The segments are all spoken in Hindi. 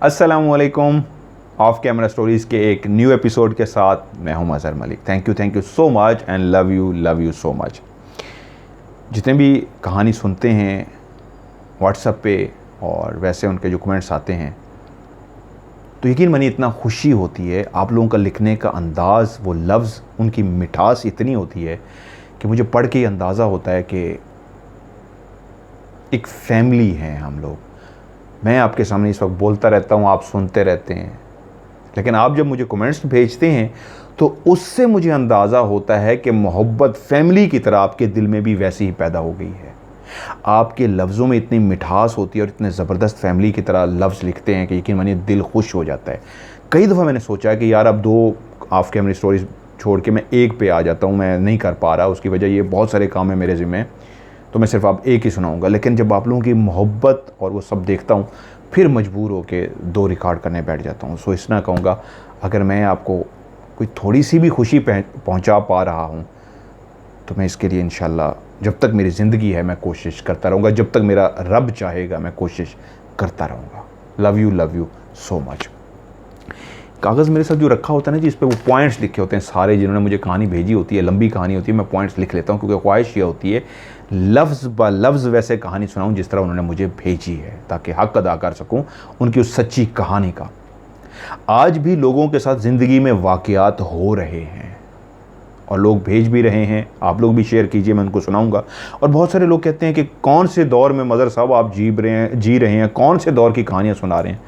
अस्सलामुअलैकुम। ऑफ कैमरा स्टोरीज़ के एक न्यू एपिसोड के साथ मैं हूं Mazhar Malik. Thank you so much and love you so much. जितने भी कहानी सुनते हैं व्हाट्सएप पे और वैसे उनके जो कमेंट्स आते हैं, तो यकीन मानिए इतना खुशी होती है। आप लोगों का लिखने का अंदाज़, वो लफ्ज़, उनकी मिठास इतनी होती है कि मुझे पढ़ के अंदाज़ा होता है कि एक फैमिली हैं हम लोग। मैं आपके सामने इस वक्त बोलता रहता हूँ, आप सुनते रहते हैं, लेकिन आप जब मुझे कमेंट्स भेजते हैं तो उससे मुझे अंदाज़ा होता है कि मोहब्बत फैमिली की तरह आपके दिल में भी वैसी ही पैदा हो गई है। आपके लफ्ज़ों में इतनी मिठास होती है और इतने ज़बरदस्त फैमिली की तरह लफ्ज़ लिखते हैं कि यकीन मानिए दिल खुश हो जाता है। कई दफ़ा मैंने सोचा है कि यार अब 2 ऑफ कैमरा स्टोरीज़ छोड़ के मैं एक पे आ जाता हूँ, मैं नहीं कर पा रहा। उसकी वजह ये बहुत सारे काम है मेरे ज़िम्मे, तो मैं सिर्फ आप एक ही सुनाऊंगा। लेकिन जब आप लोगों की मोहब्बत और वो सब देखता हूँ, फिर मजबूर हो के 2 रिकॉर्ड करने बैठ जाता हूँ। सो इसना कहूँगा, अगर मैं आपको कोई थोड़ी सी भी खुशी पहुँचा पा रहा हूँ तो मैं इसके लिए इंशाल्लाह जब तक मेरी ज़िंदगी है मैं कोशिश करता रहूँगा, जब तक मेरा रब चाहेगा मैं कोशिश करता रहूँगा। Love you so much. कागज़ मेरे साथ जो रखा होता है ना जी, इस पर वो पॉइंट्स लिखे होते हैं सारे, जिन्होंने मुझे कहानी भेजी होती है, लंबी कहानी होती है, मैं पॉइंट्स लिख लेता हूँ क्योंकि ख्वाहिश ये होती है लफ्ज़ ब लफ्ज़ वैसे कहानी सुनाऊँ जिस तरह उन्होंने मुझे भेजी है, ताकि हक़ अदा कर सकूँ उनकी उस सच्ची कहानी का। आज भी लोगों के साथ ज़िंदगी में वाक़यात हो रहे हैं और लोग भेज भी रहे हैं। आप लोग भी शेयर कीजिए, मैं उनको सुनाऊंगा। और बहुत सारे लोग कहते हैं कि कौन से दौर में मज़हर साहब आप जी रहे हैं, कौन से दौर की कहानियाँ सुना रहे हैं।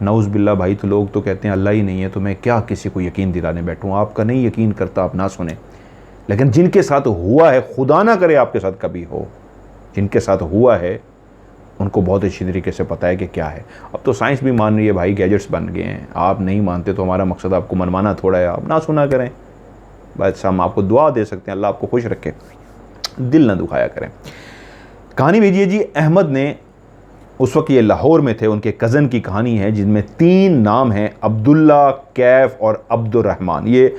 नऊज़ बिल्ला भाई, तो लोग तो कहते हैं अल्लाह ही नहीं है, तो मैं क्या किसी को यकीन दिलाने बैठूँ। आपका नहीं यकीन करता, आप ना सुने, लेकिन जिनके साथ हुआ है, खुदा ना करे आपके साथ कभी हो, जिनके साथ हुआ है उनको बहुत अच्छी तरीके से पता है कि क्या है। अब तो साइंस भी मान रही है भाई, गैजेट्स बन गए हैं। आप नहीं मानते तो हमारा मकसद आपको मनवाना थोड़ा है, आप ना सुना करें। बस हम आपको दुआ दे सकते हैं, अल्लाह आपको खुश रखे, दिल ना दुखाया करें। कहानी भेजिए जी। अहमद ने, उस वक्त ये लाहौर में थे, उनके कज़न की कहानी है जिनमें 3 नाम हैं, अब्दुल्ला, कैफ और अब्दुर्रहमान। ये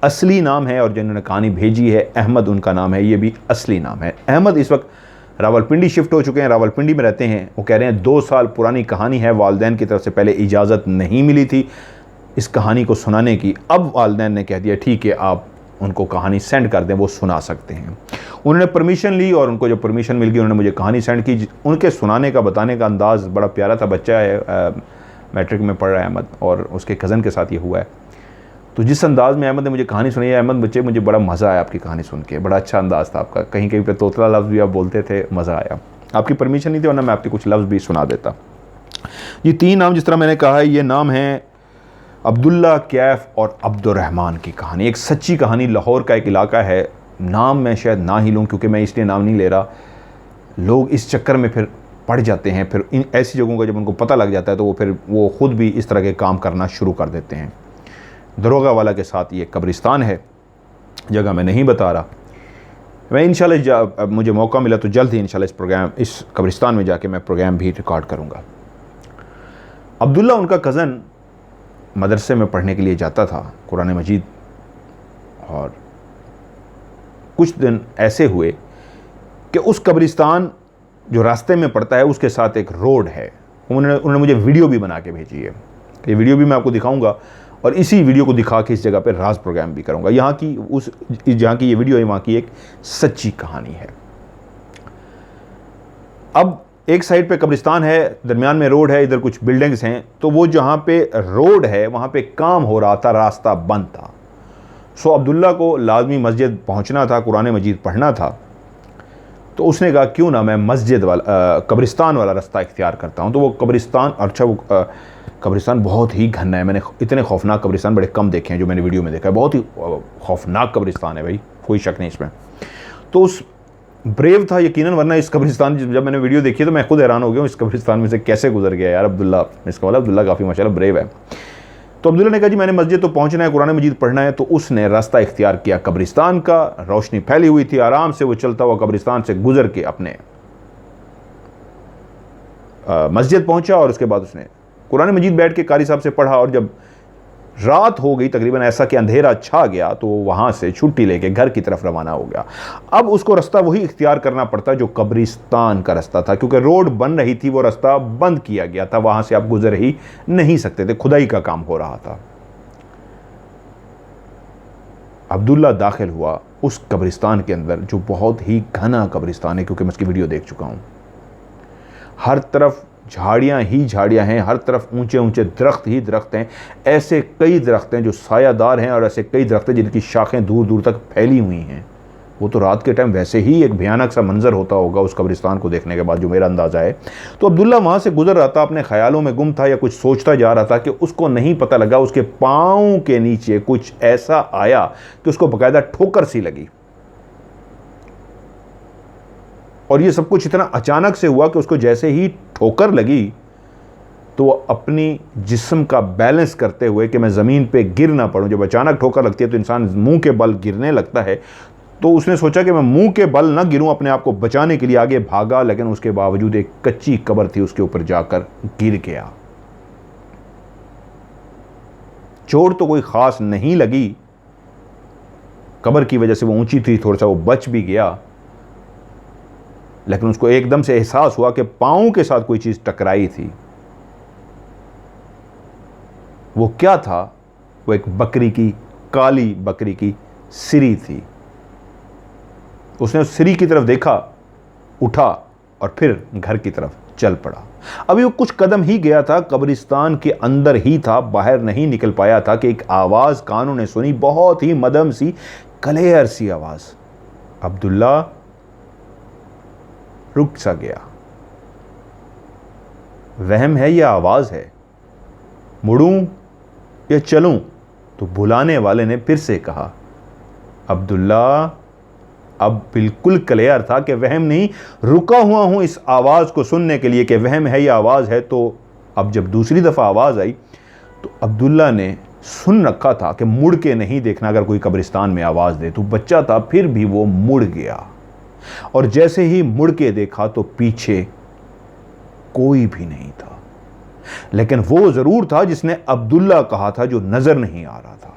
असली नाम है और जिन्होंने कहानी भेजी है अहमद, उनका नाम है, ये भी असली नाम है। अहमद इस वक्त रावलपिंडी शिफ्ट हो चुके हैं, रावलपिंडी में रहते हैं। वो कह रहे हैं 2 साल पुरानी कहानी है, वालिदैन की तरफ से पहले इजाज़त नहीं मिली थी इस कहानी को सुनाने की। अब वालिदैन ने कह दिया ठीक है, आप उनको कहानी सेंड कर दें, वो सुना सकते हैं। उन्होंने परमिशन ली और उनको जब परमिशन मिल गई उन्होंने मुझे कहानी सेंड की। उनके सुनाने का, बताने का अंदाज़ बड़ा प्यारा था। बच्चा है, मैट्रिक में पढ़ रहा है अहमद, और उसके कज़न के साथ ये हुआ है। तो जिस अंदाज़ में अहमद ने मुझे कहानी सुनाई है, अहमद बच्चे, मुझे बड़ा मज़ा आया आपकी कहानी सुन के। बड़ा अच्छा अंदाज़ था आपका, कहीं कहीं पे तोतला लफ्ज़ भी आप बोलते थे, मज़ा आया। आपकी परमिशन नहीं थी, वरना मैं आपके कुछ लफ्ज़ भी सुना देता। ये 3 नाम जिस तरह मैंने कहा है, ये नाम है अब्दुल्ला, कैफ और अब्दुर्रहमान की कहानी। एक सच्ची कहानी, लाहौर का एक इलाका है। नाम मैं शायद ना ही लूँ क्योंकि मैं इसलिए नाम नहीं ले रहा, लोग इस चक्कर में फिर पड़ जाते हैं। फिर इन ऐसी जगहों का जब उनको पता लग जाता है तो फिर वो ख़ुद भी इस तरह के काम करना शुरू कर देते हैं। दरोगा वाला के साथ ये कब्रिस्तान है, जगह मैं नहीं बता रहा। मैं इंशाल्लाह मुझे मौका मिला तो जल्द ही इंशाल्लाह इस कब्रिस्तान में जाके मैं प्रोग्राम भी रिकॉर्ड करूँगा। अब्दुल्ला, उनका कज़न, मदरसे में पढ़ने के लिए जाता था, कुरान मजीद, और कुछ दिन ऐसे हुए कि उस कब्रिस्तान जो रास्ते में पड़ता है उसके साथ एक रोड है। उन्होंने मुझे वीडियो भी बना के भेजी है। ये वीडियो भी मैं आपको दिखाऊंगा और इसी वीडियो को दिखा के इस जगह पर राज प्रोग्राम भी करूंगा। जहाँ की ये वीडियो है, वहाँ की एक सच्ची कहानी है। अब एक साइड पे कब्रिस्तान है, दरमियान में रोड है, इधर कुछ बिल्डिंग्स हैं। तो वो जहाँ पे रोड है वहाँ पे काम हो रहा था, रास्ता बंद था। सो अब्दुल्ला को लाजमी मस्जिद पहुँचना था, कुरान मजीद पढ़ना था। तो उसने कहा क्यों ना मैं मस्जिद वाला, कब्रिस्तान वाला रास्ता इख्तियार करता हूँ। तो वो कब्रिस्तान, अच्छा वो कब्रिस्तान बहुत ही घना है। मैंने इतने खौफनाक कब्रिस्तान बड़े कम देखे हैं जो मैंने वीडियो में देखा है। बहुत ही खौफनाक कब्रिस्तान है भाई, कोई शक नहीं इसमें। तो उस ब्रेव था यकीनन, वरना इस कब्रिस्तान, जब मैंने वीडियो देखी तो मैं खुद हैरान हो गया इस कब्रिस्तान में से कैसे गुजर गया यार अब्दुल्ला। इसका मतलब अब्दुल्ला काफ़ी माशाल्लाह ब्रेव है। तो अब्दुल्ला ने कहा जी मैंने मस्जिद तो पहुंचना है, कुरान मजीद पढ़ना है। तो उसने रास्ता इख्तियार किया कब्रिस्तान का। रोशनी फैली हुई थी, आराम से वो चलता हुआ कब्रिस्तान से गुजर के अपने मस्जिद पहुंचा और उसके बाद उसने कुरान मजीद बैठ के कारी साहब से पढ़ा। और जब रात हो गई तकरीबन, ऐसा कि अंधेरा छा गया, तो वहाँ से छुट्टी लेके घर की तरफ रवाना हो गया। अब उसको रास्ता वही इख्तियार करना पड़ता जो कब्रिस्तान का रास्ता था, क्योंकि रोड बन रही थी, वो रास्ता बंद किया गया था, वहाँ से आप गुजर ही नहीं सकते थे, खुदाई का काम हो रहा था। अब्दुल्ला दाखिल हुआ उस कब्रिस्तान के अंदर, जो बहुत ही घना कब्रिस्तान है, क्योंकि मैं उसकी वीडियो देख चुका हूँ। हर तरफ झाड़ियाँ ही झाड़ियाँ हैं, हर तरफ ऊंचे ऊंचे दरख्त ही दरख्त हैं। ऐसे कई दरख्त हैं जो सायादार हैं, और ऐसे कई दरख्त हैं जिनकी शाखें दूर दूर तक फैली हुई हैं। वो तो रात के टाइम वैसे ही एक भयानक सा मंजर होता होगा उस कब्रिस्तान को देखने के बाद, जो मेरा अंदाज़ा है। तो अब्दुल्ला वहाँ से गुजर रहा था, अपने ख्यालों में गुम था या कुछ सोचता जा रहा था, कि उसको नहीं पता लगा उसके पाँव के नीचे कुछ ऐसा आया कि उसको बाकायदा ठोकर सी लगी। और ये सब कुछ इतना अचानक से हुआ कि उसको जैसे ही ठोकर लगी तो वो अपनी जिस्म का बैलेंस करते हुए कि मैं ज़मीन पे गिर ना पड़ूं, जब अचानक ठोकर लगती है तो इंसान मुंह के बल गिरने लगता है, तो उसने सोचा कि मैं मुंह के बल ना गिरूं, अपने आप को बचाने के लिए आगे भागा, लेकिन उसके बावजूद एक कच्ची कब्र थी, उसके ऊपर जाकर गिर गया। चोट तो कोई ख़ास नहीं लगी, कब्र की वजह से वो ऊंची थी, थोड़ा सा वो बच भी गया, लेकिन उसको एकदम से एहसास हुआ कि पाँव के साथ कोई चीज़ टकराई थी। वो क्या था? वो एक बकरी की, काली बकरी की सिरी थी। उसने उस सिरी की तरफ देखा, उठा और फिर घर की तरफ चल पड़ा। अभी वो कुछ कदम ही गया था, कब्रिस्तान के अंदर ही था, बाहर नहीं निकल पाया था कि एक आवाज़ कानों ने सुनी, बहुत ही मध्यम सी, क्लियर सी आवाज़। अब्दुल्ला रुक सा गया। वहम है या आवाज़ है? मुड़ूं या चलूं? तो बुलाने वाले ने फिर से कहा। अब्दुल्ला अब बिल्कुल क्लियर था कि वहम नहीं, रुका हुआ हूं इस आवाज़ को सुनने के लिए कि वहम है या आवाज़ है। तो अब जब दूसरी दफ़ा आवाज़ आई तो अब्दुल्ला ने सुन रखा था कि मुड़ के नहीं देखना अगर कोई कब्रिस्तान में आवाज़ दे। तो बच्चा था, फिर भी वो मुड़ गया, और जैसे ही मुड़ के देखा तो पीछे कोई भी नहीं था, लेकिन वो जरूर था जिसने अब्दुल्ला कहा था, जो नजर नहीं आ रहा था।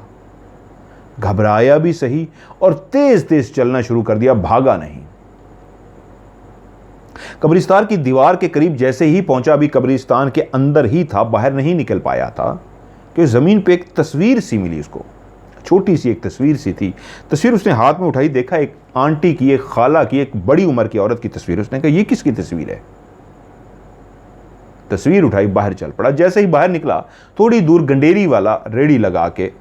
घबराया भी सही और तेज तेज चलना शुरू कर दिया, भागा नहीं। कब्रिस्तान की दीवार के करीब जैसे ही पहुंचा, अभी कब्रिस्तान के अंदर ही था, बाहर नहीं निकल पाया था, कि जमीन पे एक तस्वीर सी मिली उसको, छोटी सी एक तस्वीर सी थी। तस्वीर उसने हाथ में उठाई, देखा एक आंटी की, एक खाला की, एक बड़ी उम्र की औरत की तस्वीर। उसने कहा ये किसकी तस्वीर है? तस्वीर उठाई, बाहर चल पड़ा। जैसे ही बाहर निकला, थोड़ी दूर गंडेरी वाला रेडी लगा के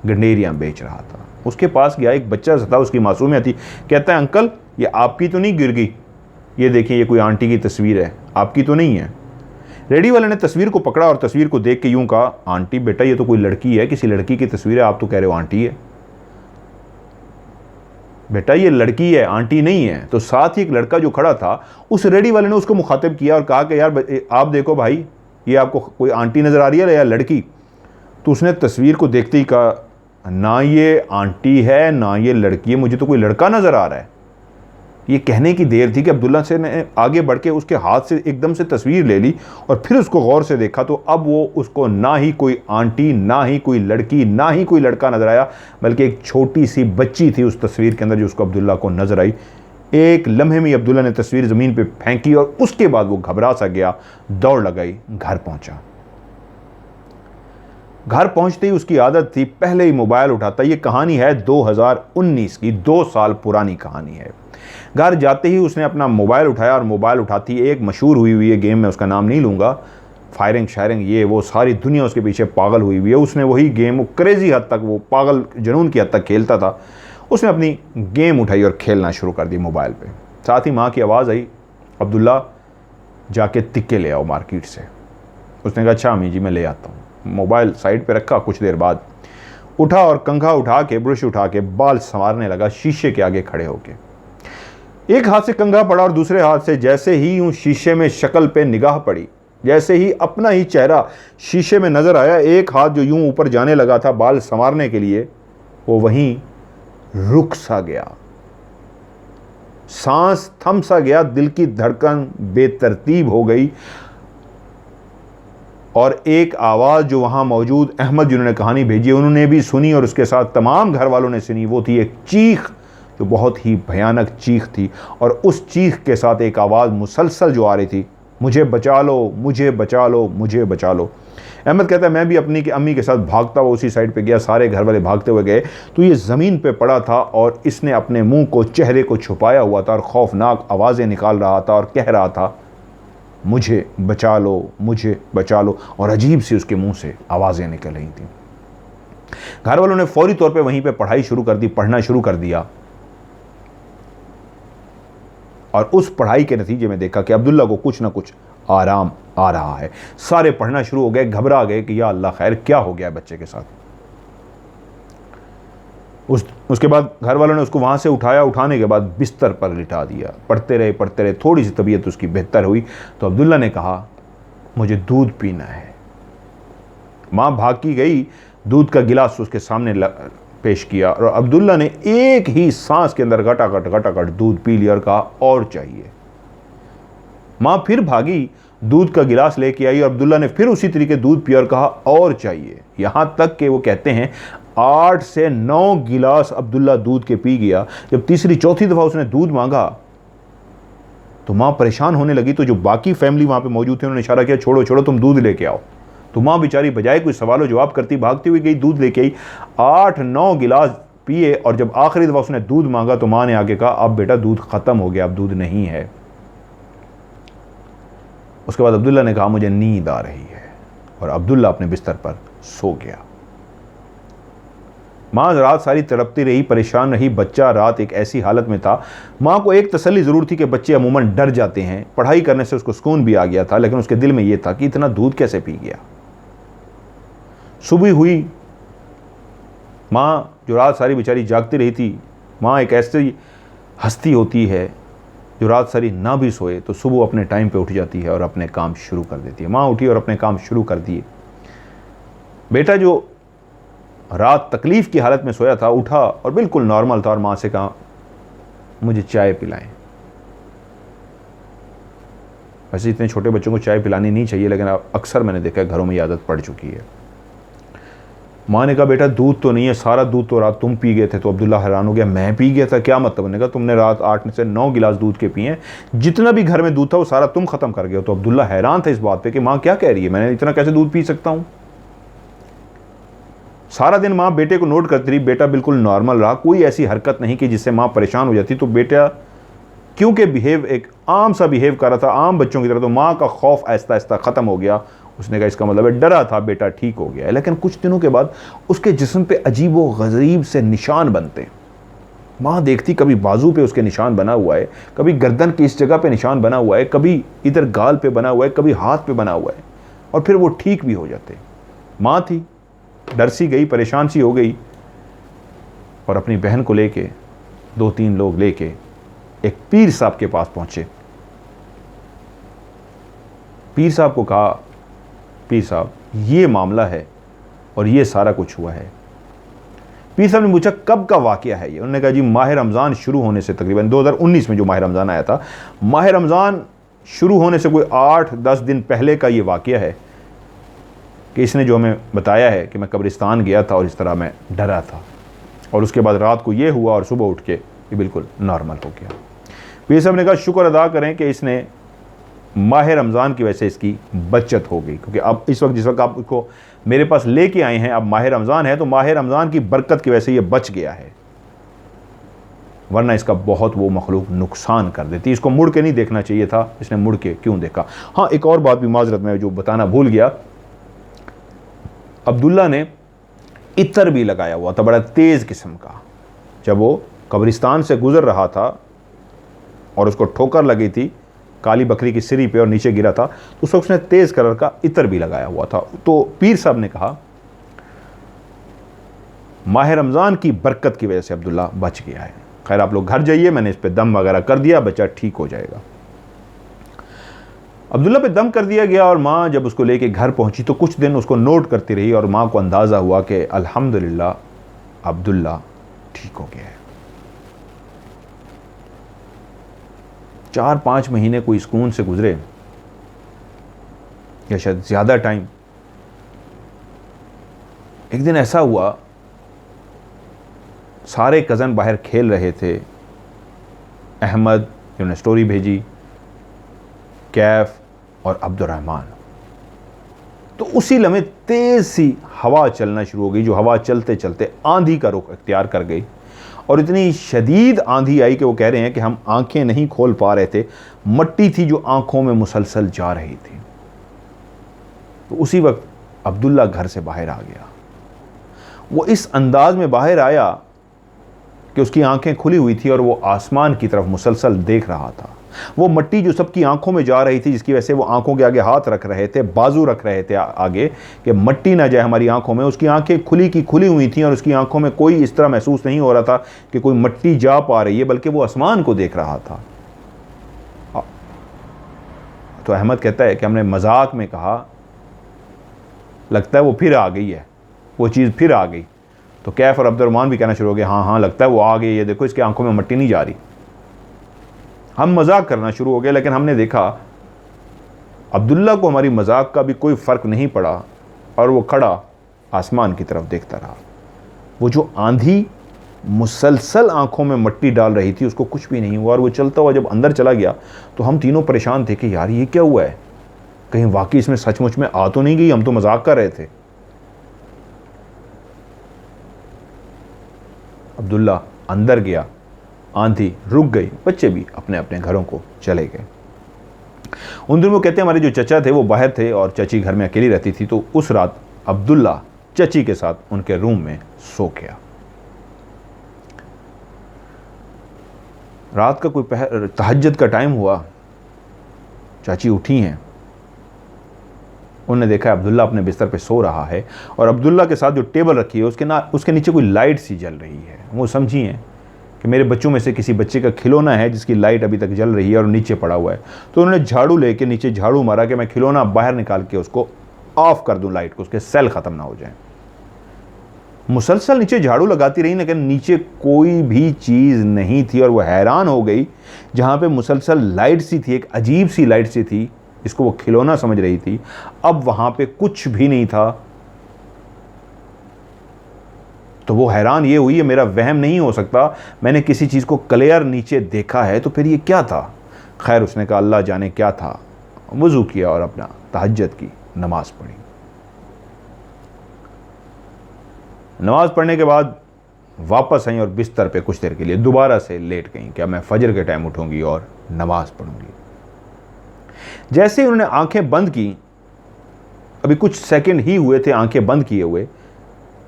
गंडेरियां बेच रहा था। उसके पास गया, एक बच्चा सा था, उसकी मासूमियत थी। कहता है अंकल ये आपकी तो नहीं गिर गई? ये देखिए ये कोई आंटी की तस्वीर है, आपकी तो नहीं है। रेडी वाले ने तस्वीर को पकड़ा और तस्वीर को देख के यूं कहा, आंटी बेटा ये तो कोई लड़की है, किसी लड़की की तस्वीर है, आप तो कह रहे हो आंटी है। बेटा ये लड़की है, आंटी नहीं है। तो साथ ही एक लड़का जो खड़ा था, उस रेडी वाले ने उसको मुखातिब किया और कहा कि यार आप देखो भाई, ये आपको कोई आंटी नज़र आ रही है या लड़की? तो उसने तस्वीर को देखते ही कहा, ना ये आंटी है ना ये लड़की है, मुझे तो कोई लड़का नज़र आ रहा है। ये कहने की देर थी कि अब्दुल्ला से ने आगे बढ़ के उसके हाथ से एकदम से तस्वीर ले ली और फिर उसको गौर से देखा। तो अब वो उसको ना ही कोई आंटी, ना ही कोई लड़की, ना ही कोई लड़का नज़र आया, बल्कि एक छोटी सी बच्ची थी उस तस्वीर के अंदर जो उसको अब्दुल्ला को नज़र आई। एक लम्हे में अब्दुल्ला ने तस्वीर ज़मीन पर फेंकी और उसके बाद वो घबरा सा गया, दौड़ लगाई, घर पहुँचा। घर पहुंचते ही उसकी आदत थी पहले ही मोबाइल उठाता। ये कहानी है 2019 की, 2 साल पुरानी कहानी है। घर जाते ही उसने अपना मोबाइल उठाया और मोबाइल उठाती एक मशहूर हुई है गेम, में उसका नाम नहीं लूँगा, फायरिंग शायरिंग ये वो सारी दुनिया उसके पीछे पागल हुई है। उसने वही गेम, वो क्रेजी हद तक, वो पागल जुनून की हद तक खेलता था। उसने अपनी गेम उठाई और खेलना शुरू कर दी मोबाइल पर। साथ ही माँ की आवाज़ आई, अब्दुल्ला जाके तिक्के ले आओ मार्केट से। उसने कहा अच्छा अम्मी जी मैं ले आता हूँ। मोबाइल साइड पे रखा, कुछ देर बाद उठा और कंघा उठा के, ब्रश उठा के बाल संवारने लगा, शीशे के आगे खड़े होके। एक हाथ से कंघा पड़ा और दूसरे हाथ से जैसे ही यूं शीशे में शक्ल पे निगाह पड़ी, जैसे ही अपना ही चेहरा शीशे में नजर आया, एक हाथ जो यूं ऊपर जाने लगा था बाल संवारने के लिए, वो वहीं रुक सा गया। सांस थम सा गया, दिल की धड़कन बेतरतीब हो गई। और एक आवाज़ जो वहाँ मौजूद अहमद जिन्होंने कहानी भेजी उन्होंने भी सुनी और उसके साथ तमाम घर वालों ने सुनी। वो थी एक चीख जो बहुत ही भयानक चीख थी, और उस चीख के साथ एक आवाज़ मुसलसल जो आ रही थी, मुझे बचा लो, मुझे बचा लो, मुझे बचा लो। अहमद कहता है मैं भी अपनी अम्मी के साथ भागता हुआ उसी साइड पे गया, सारे घर वाले भागते हुए गए तो ये ज़मीन पे पड़ा था और इसने अपने मुंह को, चेहरे को छुपाया हुआ था और खौफनाक आवाज़ें निकाल रहा था और कह रहा था मुझे बचा लो, मुझे बचा लो, और अजीब सी उसके मुंह से आवाज़ें निकल रही थी। घर वालों ने फौरी तौर पे वहीं पे पढ़ाई शुरू कर दी, पढ़ना शुरू कर दिया, और उस पढ़ाई के नतीजे में देखा कि अब्दुल्ला को कुछ ना कुछ आराम आ रहा है। सारे पढ़ना शुरू हो गए, घबरा गए कि या अल्लाह खैर क्या हो गया है बच्चे के साथ। उसके बाद घर वालों ने उसको वहाँ से उठाया, उठाने के बाद बिस्तर पर लिटा दिया। पढ़ते रहे, थोड़ी सी तबीयत उसकी बेहतर हुई तो अब्दुल्ला ने कहा मुझे दूध पीना है। माँ भाग की गई, दूध का गिलास उसके सामने पेश किया और अब्दुल्ला ने एक ही सांस के अंदर घटाघट दूध पी लिया और कहा और चाहिए। माँ फिर भागी, दूध का गिलास लेके आई और अब्दुल्ला ने फिर उसी तरीके दूध पिया और कहा और चाहिए। यहां तक कि वो कहते हैं 8 से 9 गिलास अब्दुल्ला दूध के पी गया। जब तीसरी चौथी दफा उसने दूध मांगा तो माँ परेशान होने लगी। तो जो बाकी फैमिली वहां पे मौजूद थे उन्होंने इशारा किया छोड़ो छोड़ो, तुम दूध लेके आओ। तो माँ बेचारी बजाय कोई सवाल जवाब करती भागती हुई गई, दूध लेके आई, 8-9 गिलास पिए। और जब आखिरी दफा उसने दूध मांगा तो माँ ने आके कहा अब बेटा दूध खत्म हो गया, अब दूध नहीं है। उसके बाद अब्दुल्ला ने कहा मुझे नींद आ रही है, और अब्दुल्ला अपने बिस्तर पर सो गया। माँ रात सारी तड़पती रही, परेशान रही। बच्चा रात एक ऐसी हालत में था, माँ को एक तसल्ली ज़रूर थी कि बच्चे अमूमन डर जाते हैं। पढ़ाई करने से उसको सुकून भी आ गया था, लेकिन उसके दिल में यह था कि इतना दूध कैसे पी गया। सुबह हुई, माँ जो रात सारी बेचारी जागती रही थी, माँ एक ऐसी हस्ती होती है जो रात सारी ना भी सोए तो सुबह अपने टाइम पे उठ जाती है और अपने काम शुरू कर देती है। माँ उठी और अपने काम शुरू कर दिए। बेटा जो रात तकलीफ़ की हालत में सोया था उठा और बिल्कुल नॉर्मल था और माँ से कहा मुझे चाय पिलाएं। वैसे इतने छोटे बच्चों को चाय पिलानी नहीं चाहिए, लेकिन अक्सर मैंने देखा है घरों में ये आदत पड़ चुकी है। माँ ने कहा बेटा दूध तो नहीं है, सारा दूध तो रात तुम पी गए थे। तो अब्दुल्ला हैरान हो गया, मैं पी गया था? क्या मतलब? ने कहा तुमने रात 8 से 9 गिलास दूध के पिए, जितना भी घर में दूध था वो सारा तुम खत्म कर गए हो। तो अब्दुल्ला हैरान था इस बात पे कि माँ क्या कह रही है, मैंने इतना कैसे दूध पी सकता हूँ। सारा दिन माँ बेटे को नोट करती रही, बेटा बिल्कुल नॉर्मल रहा, कोई ऐसी हरकत नहीं कि जिससे माँ परेशान हो जाती। तो बेटा क्योंकि बिहेव एक आम सा बिहेव कर रहा था, आम बच्चों की तरह, तो माँ का खौफ आहिस्ता आहिस्ता ख़त्म हो गया। उसने कहा इसका मतलब है डरा था बेटा, ठीक हो गया है। लेकिन कुछ दिनों के बाद उसके जिस्म पे अजीब व गरीब से निशान बनते। माँ देखती कभी बाजू पे उसके निशान बना हुआ है, कभी गर्दन की इस जगह पे निशान बना हुआ है, कभी इधर गाल पे बना हुआ है, कभी हाथ पे बना हुआ है, और फिर वो ठीक भी हो जाते। माँ थी, डर सी गई, परेशान सी हो गई, और अपनी बहन को लेके 2-3 लोग लेके एक पीर साहब के पास पहुंचे। पीर साहब को कहा पीर साहब ये मामला है और ये सारा कुछ हुआ है। पीर साहब ने पूछा कब का वाकया है ये? उन्होंने कहा जी माह रमज़ान शुरू होने से तकरीबन 2019 में जो माह रमज़ान आया था, माह रमज़ान शुरू होने से कोई 8-10 दिन पहले का ये वाकया है कि इसने जो हमें बताया है कि मैं कब्रिस्तान गया था और इस तरह मैं डरा था, और उसके बाद रात को ये हुआ और सुबह उठ के ये बिल्कुल नॉर्मल हो गया। पीर साहब ने कहा शुक्र अदा करें कि इसने माह रमज़ान की वजह से इसकी बचत हो गई, क्योंकि अब इस वक्त जिस वक्त आप इसको मेरे पास लेके आए हैं, अब माह रमज़ान है, तो माह रमज़ान की बरकत की वजह से ये बच गया है, वरना इसका बहुत वो मखलूक नुकसान कर देती। इसको मुड़ के नहीं देखना चाहिए था, इसने मुड़ के क्यों देखा। हाँ, एक और बात भी माजरत में जो बताना भूल गया, अब्दुल्ला ने इत्र भी लगाया हुआ था, बड़ा तेज़ किस्म का। जब वो कब्रिस्तान से गुज़र रहा था और उसको ठोकर लगी थी काली बकरी की सिरी पे और नीचे गिरा था, तो उस वक्त उसने तेज़ कलर का इत्र भी लगाया हुआ था। तो पीर साहब ने कहा माह रमज़ान की बरकत की वजह से अब्दुल्ला बच गया है। खैर आप लोग घर जाइए, मैंने इस पे दम वगैरह कर दिया, बच्चा ठीक हो जाएगा। अब्दुल्ला पे दम कर दिया गया और माँ जब उसको लेके घर पहुंची तो कुछ दिन उसको नोट करती रही, और माँ को अंदाज़ा हुआ कि अल्हम्दुलिल्लाह अब्दुल्ला ठीक हो गया है। 4-5 महीने कोई सुकून से गुजरे, या शायद ज़्यादा टाइम, एक दिन ऐसा हुआ, सारे कज़न बाहर खेल रहे थे। अहमद जिन्होंने स्टोरी भेजी, कैफ और अब्दुर्रहमान। तो उसी लम्हे तेज़ सी हवा चलना शुरू हो गई, जो हवा चलते चलते आंधी का रुख इख्तियार कर गई। और इतनी शदीद आंधी आई कि वो कह रहे हैं कि हम आंखें नहीं खोल पा रहे थे, मट्टी थी जो आंखों में मुसलसल जा रही थी। तो उसी वक्त अब्दुल्ला घर से बाहर आ गया। वो इस अंदाज में बाहर आया कि उसकी आंखें खुली हुई थी और वो आसमान की तरफ मुसलसल देख रहा था। वो मट्टी जो सबकी आंखों में जा रही थी, जिसकी वजह से वो आंखों के आगे हाथ रख रहे थे, बाजू रख रहे थे आगे कि मट्टी ना जाए हमारी आंखों में, उसकी आंखें खुली की खुली हुई थी और उसकी आंखों में कोई इस तरह महसूस नहीं हो रहा था कि कोई मट्टी जा पा रही है, बल्कि वो आसमान को देख रहा था। तो अहमद कहता है कि हमने मजाक में कहा, लगता है वो फिर आ गई है, वो चीज़ फिर आ गई। तो कैफ और अब्दुर्रहमान भी कहना शुरू हो गए, हाँ हाँ लगता है वो आ गई है, देखो इसकी आंखों में मट्टी नहीं जा रही। हम मजाक करना शुरू हो गए, लेकिन हमने देखा अब्दुल्ला को हमारी मजाक का भी कोई फ़र्क नहीं पड़ा और वो खड़ा आसमान की तरफ देखता रहा। वो जो आंधी मुसलसल आंखों में मट्टी डाल रही थी, उसको कुछ भी नहीं हुआ। और वो चलता हुआ जब अंदर चला गया तो हम तीनों परेशान थे कि यार ये क्या हुआ है, कहीं वाकई इसमें सचमुच में आ तो नहीं गई, हम तो मजाक कर रहे थे। अब्दुल्ला अंदर गया, आंधी रुक गई, बच्चे भी अपने अपने घरों को चले गए। उन दिनों कहते हैं हमारे जो चचा थे वो बाहर थे और चची घर में अकेली रहती थी। तो उस रात अब्दुल्ला चची के साथ उनके रूम में सो गया। रात का कोई तहज्जुद का टाइम हुआ, चाची उठी हैं, उन्होंने देखा अब्दुल्ला अपने बिस्तर पे सो रहा है और अब्दुल्ला के साथ जो टेबल रखी है उसके नीचे कोई लाइट सी जल रही है। वो समझी हैं कि मेरे बच्चों में से किसी बच्चे का खिलौना है जिसकी लाइट अभी तक जल रही है और नीचे पड़ा हुआ है। तो उन्होंने झाड़ू लेके नीचे झाड़ू मारा कि मैं खिलौना बाहर निकाल के उसको ऑफ कर दूं, लाइट को, उसके सेल ख़त्म ना हो जाए। मुसलसल नीचे झाड़ू लगाती रही, लेकिन नीचे कोई भी चीज़ नहीं थी। और वह हैरान हो गई, जहाँ पे मुसलसल लाइट सी थी, एक अजीब सी लाइट सी थी जिसको वो खिलौना समझ रही थी, अब वहाँ पे कुछ भी नहीं था। तो वो हैरान ये हुई, ये मेरा वहम नहीं हो सकता, मैंने किसी चीज़ को क्लियर नीचे देखा है, तो फिर ये क्या था। खैर उसने कहा अल्लाह जाने क्या था। वज़ू किया और अपना तहज्जुद की नमाज पढ़ी। नमाज पढ़ने के बाद वापस आई और बिस्तर पे कुछ देर के लिए दोबारा से लेट गई कि अब मैं फजर के टाइम उठूंगी और नमाज पढ़ूंगी। जैसे ही उन्होंने आंखें बंद की, अभी कुछ सेकंड ही हुए थे आंखें बंद किए हुए,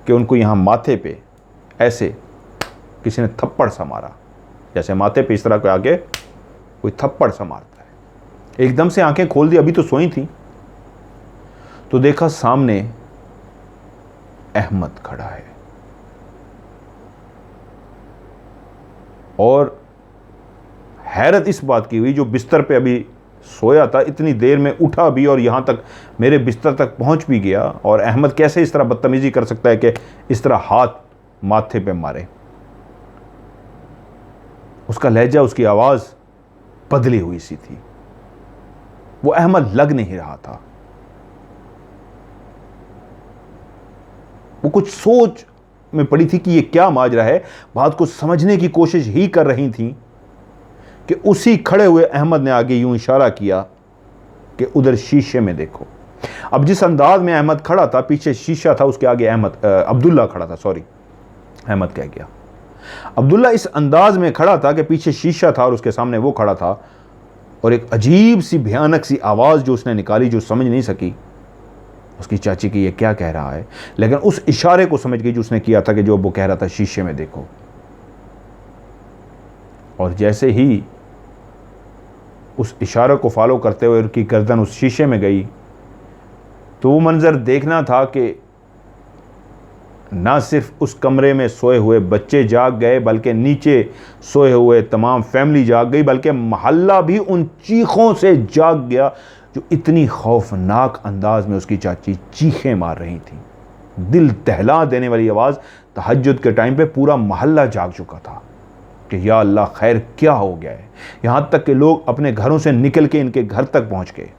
कि उनको यहाँ माथे पे ऐसे किसी ने थप्पड़ सा मारा, जैसे माथे पे इस तरह के आगे कोई थप्पड़ सा मारता है। एकदम से आंखें खोल दी, अभी तो सोई थी, तो देखा सामने अहमद खड़ा है और हैरत इस बात की हुई, जो बिस्तर पे अभी सोया था इतनी देर में उठा भी और यहाँ तक मेरे बिस्तर तक पहुँच भी गया। और अहमद कैसे इस तरह बदतमीज़ी कर सकता है कि इस तरह हाथ माथे पे मारे। उसका लहजा, उसकी आवाज़ बदली हुई सी थी, वो अहमद लग नहीं रहा था। वो कुछ सोच में पड़ी थी कि ये क्या माजरा है, बात को समझने की कोशिश ही कर रही थी कि उसी खड़े हुए अहमद ने आगे यूं इशारा किया कि उधर शीशे में देखो। अब जिस अंदाज में अहमद खड़ा था, पीछे शीशा था, उसके आगे अब्दुल्ला खड़ा था, सॉरी अहमद कह गया। अब्दुल्ला इस अंदाज में खड़ा था कि पीछे शीशा था और उसके सामने वो खड़ा था। और एक अजीब सी भयानक सी आवाज़ जो उसने निकाली, जो समझ नहीं सकी उसकी चाची की ये क्या कह रहा है, लेकिन उस इशारे को समझ गई जो उसने किया था कि जो वो कह रहा था शीशे में देखो। और जैसे ही उस इशारे को फॉलो करते हुए उनकी गर्दन उस शीशे में गई, तो वो मंजर देखना था कि ना सिर्फ उस कमरे में सोए हुए बच्चे जाग गए, बल्कि नीचे सोए हुए तमाम फैमिली जाग गई, बल्कि मोहल्ला भी उन चीखों से जाग गया जो इतनी खौफनाक अंदाज में उसकी चाची चीखें मार रही थी। दिल दहला देने वाली आवाज़। तहज्जुद के टाइम पे पूरा मोहल्ला जाग चुका था कि या अल्लाह खैर क्या हो गया है। यहाँ तक कि लोग अपने घरों से निकल के इनके घर तक पहुँच गए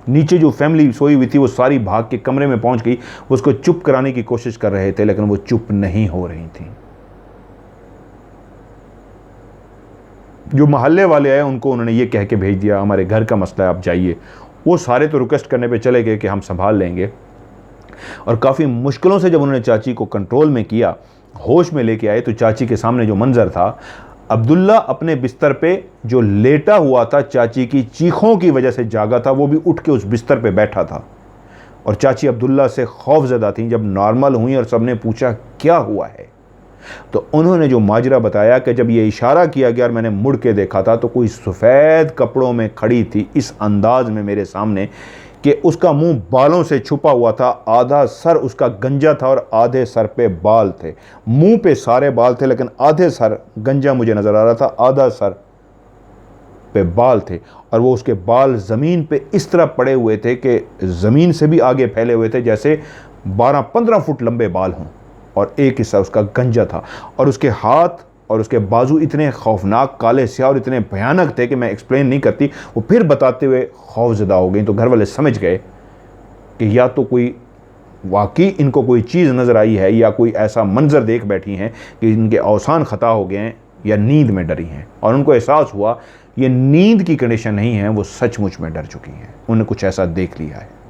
नीचे जो फैमिली सोई हुई थी वो सारी भाग के कमरे में पहुंच गई, उसको चुप कराने की कोशिश कर रहे थे, लेकिन वो चुप नहीं हो रही थी। जो मोहल्ले वाले आए उनको उन्होंने ये कह के भेज दिया, हमारे घर का मसला है, आप जाइए। वो सारे तो रिक्वेस्ट करने पे चले गए कि हम संभाल लेंगे, और काफ़ी मुश्किलों से जब उन्होंने चाची को कंट्रोल में किया, होश में लेके आए, तो चाची के सामने जो मंजर था, अब्दुल्ला अपने बिस्तर पे जो लेटा हुआ था, चाची की चीखों की वजह से जागा था, वो भी उठ के उस बिस्तर पे बैठा था। और चाची अब्दुल्ला से खौफजदा थी। जब नॉर्मल हुई और सबने पूछा क्या हुआ है, तो उन्होंने जो माजरा बताया कि जब ये इशारा किया गया और मैंने मुड़ के देखा था तो कोई सफ़ेद कपड़ों में खड़ी थी, इस अंदाज में मेरे सामने कि उसका मुंह बालों से छुपा हुआ था, आधा सर उसका गंजा था और आधे सर पे बाल थे। मुंह पे सारे बाल थे लेकिन आधे सर गंजा मुझे नज़र आ रहा था, आधा सर पे बाल थे। और वो उसके बाल ज़मीन पे इस तरह पड़े हुए थे कि ज़मीन से भी आगे फैले हुए थे, जैसे 12-15 फुट लंबे बाल हों, और एक हिस्सा उसका गंजा था। और उसके हाथ और उसके बाजू इतने खौफनाक काले स्याह और इतने भयानक थे कि मैं एक्सप्लेन नहीं करती। वो फिर बताते हुए खौफजदा हो गई। तो घर वाले समझ गए कि या तो कोई वाकई इनको कोई चीज़ नज़र आई है, या कोई ऐसा मंजर देख बैठी हैं कि इनके अवसान ख़ता हो गए हैं, या नींद में डरी हैं। और उनको एहसास हुआ ये नींद की कंडीशन नहीं है, वो सचमुच में डर चुकी हैं, उन्हें कुछ ऐसा देख लिया है।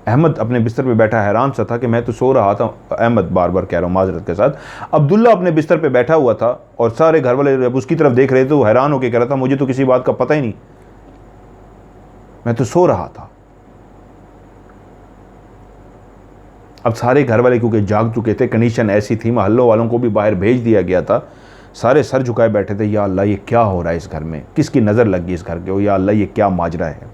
अहमद अपने बिस्तर पे बैठा हैरान सा था कि मैं तो सो रहा था। अहमद बार बार कह रहा हूँ माजरत के साथ। अब्दुल्ला अपने बिस्तर पे बैठा हुआ था और सारे घर वाले जब उसकी तरफ देख रहे थे तो हैरान होकर कह रहा था, मुझे तो किसी बात का पता ही नहीं, मैं तो सो रहा था। अब सारे घर वाले क्योंकि जाग चुके थे, कंडीशन ऐसी थी, मोहल्लों वालों को भी बाहर भेज दिया गया था। सारे सर झुकाए बैठे थे, या अल्लाह ये क्या हो रहा है इस घर में, किसकी नज़र लग गई इस घर के, या अल्लाह ये क्या माजरा है।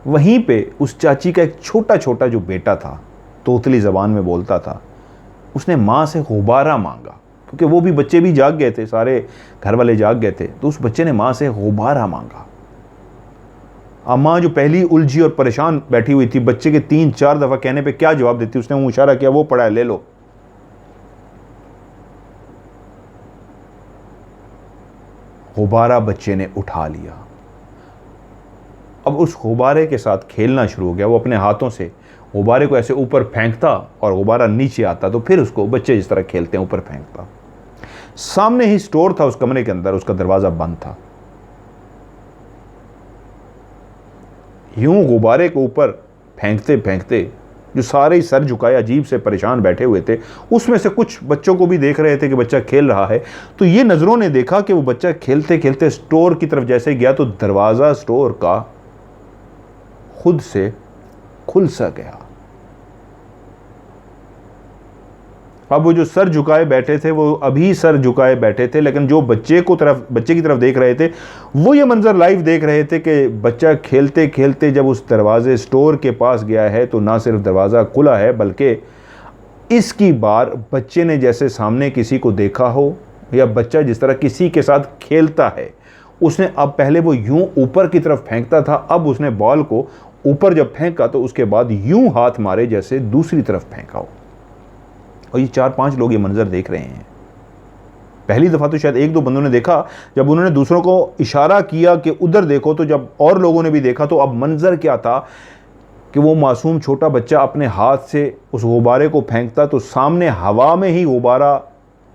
वहीं पे उस चाची का एक छोटा छोटा जो बेटा था, तोतली ज़बान में बोलता था, उसने माँ से गुब्बारा मांगा, क्योंकि वो भी बच्चे भी जाग गए थे, सारे घर वाले जाग गए थे। तो उस बच्चे ने माँ से गुब्बारा मांगा। अब माँ जो पहली उलझी और परेशान बैठी हुई थी, बच्चे के 3-4 दफ़ा कहने पे क्या जवाब देती, उसने वो इशारा किया, वो पड़ा है, ले लो। गुब्बारा बच्चे ने उठा लिया। अब उस गुब्बारे के साथ खेलना शुरू हो गया। वो अपने हाथों से गुब्बारे को ऐसे ऊपर फेंकता और गुब्बारा नीचे आता, तो फिर उसको बच्चे जिस तरह खेलते हैं ऊपर फेंकता। सामने ही स्टोर था उस कमरे के अंदर, उसका दरवाज़ा बंद था। यूं गुब्बारे को ऊपर फेंकते फेंकते जो सारे ही सर झुकाए अजीब से परेशान बैठे हुए थे, उसमें से कुछ बच्चों को भी देख रहे थे कि बच्चा खेल रहा है। तो ये नज़रों ने देखा कि वो बच्चा खेलते खेलते स्टोर की तरफ जैसे गया तो दरवाज़ा स्टोर का खुद से खुल सा गया। अब वो जो सर झुकाए बैठे थे वो अभी सर झुकाए बैठे थे, लेकिन जो बच्चे की तरफ देख रहे थे वो ये मंजर लाइव देख रहे थे कि बच्चा खेलते खेलते जब उस दरवाजे स्टोर के पास गया है तो ना सिर्फ दरवाज़ा खुला है, बल्कि इसकी बार बच्चे ने जैसे सामने किसी को देखा हो, या बच्चा जिस तरह किसी के साथ खेलता है, उसने अब पहले वो यूं ऊपर की तरफ फेंकता था, अब उसने बॉल को ऊपर जब फेंका तो उसके बाद यूं हाथ मारे जैसे दूसरी तरफ फेंका हो। और ये 4-5 लोग ये मंजर देख रहे हैं। पहली दफ़ा तो शायद 1-2 बंदों ने देखा, जब उन्होंने दूसरों को इशारा किया कि उधर देखो, तो जब और लोगों ने भी देखा तो अब मंजर क्या था कि वो मासूम छोटा बच्चा अपने हाथ से उस गुब्बारे को फेंकता तो सामने हवा में ही गुब्बारा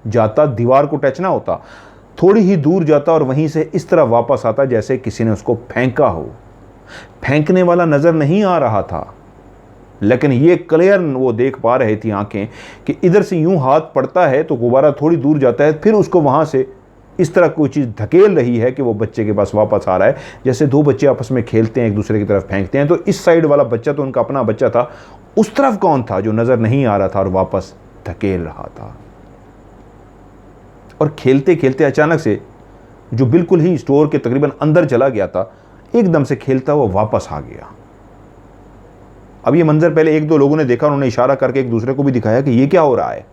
जाता, दीवार को टच ना होता, थोड़ी ही दूर जाता और वहीं से इस तरह वापस आता जैसे किसी ने उसको फेंका हो। फेंकने वाला नज़र नहीं आ रहा था, लेकिन ये क्लियर वो देख पा रहे थी आंखें कि इधर से यूं हाथ पड़ता है तो गुब्बारा थोड़ी दूर जाता है, फिर उसको वहाँ से इस तरह कोई चीज़ धकेल रही है कि वो बच्चे के पास वापस आ रहा है। जैसे 2 बच्चे आपस में खेलते हैं, एक दूसरे की तरफ फेंकते हैं, तो इस साइड वाला बच्चा तो उनका अपना बच्चा था, उस तरफ कौन था जो नज़र नहीं आ रहा था और वापस धकेल रहा था। और खेलते खेलते अचानक से जो बिल्कुल ही स्टोर के तकरीबन अंदर चला गया था, एकदम से खेलता हुआ वापस आ गया। अब ये मंजर पहले 1-2 लोगों ने देखा, उन्होंने इशारा करके एक दूसरे को भी दिखाया कि ये क्या हो रहा है।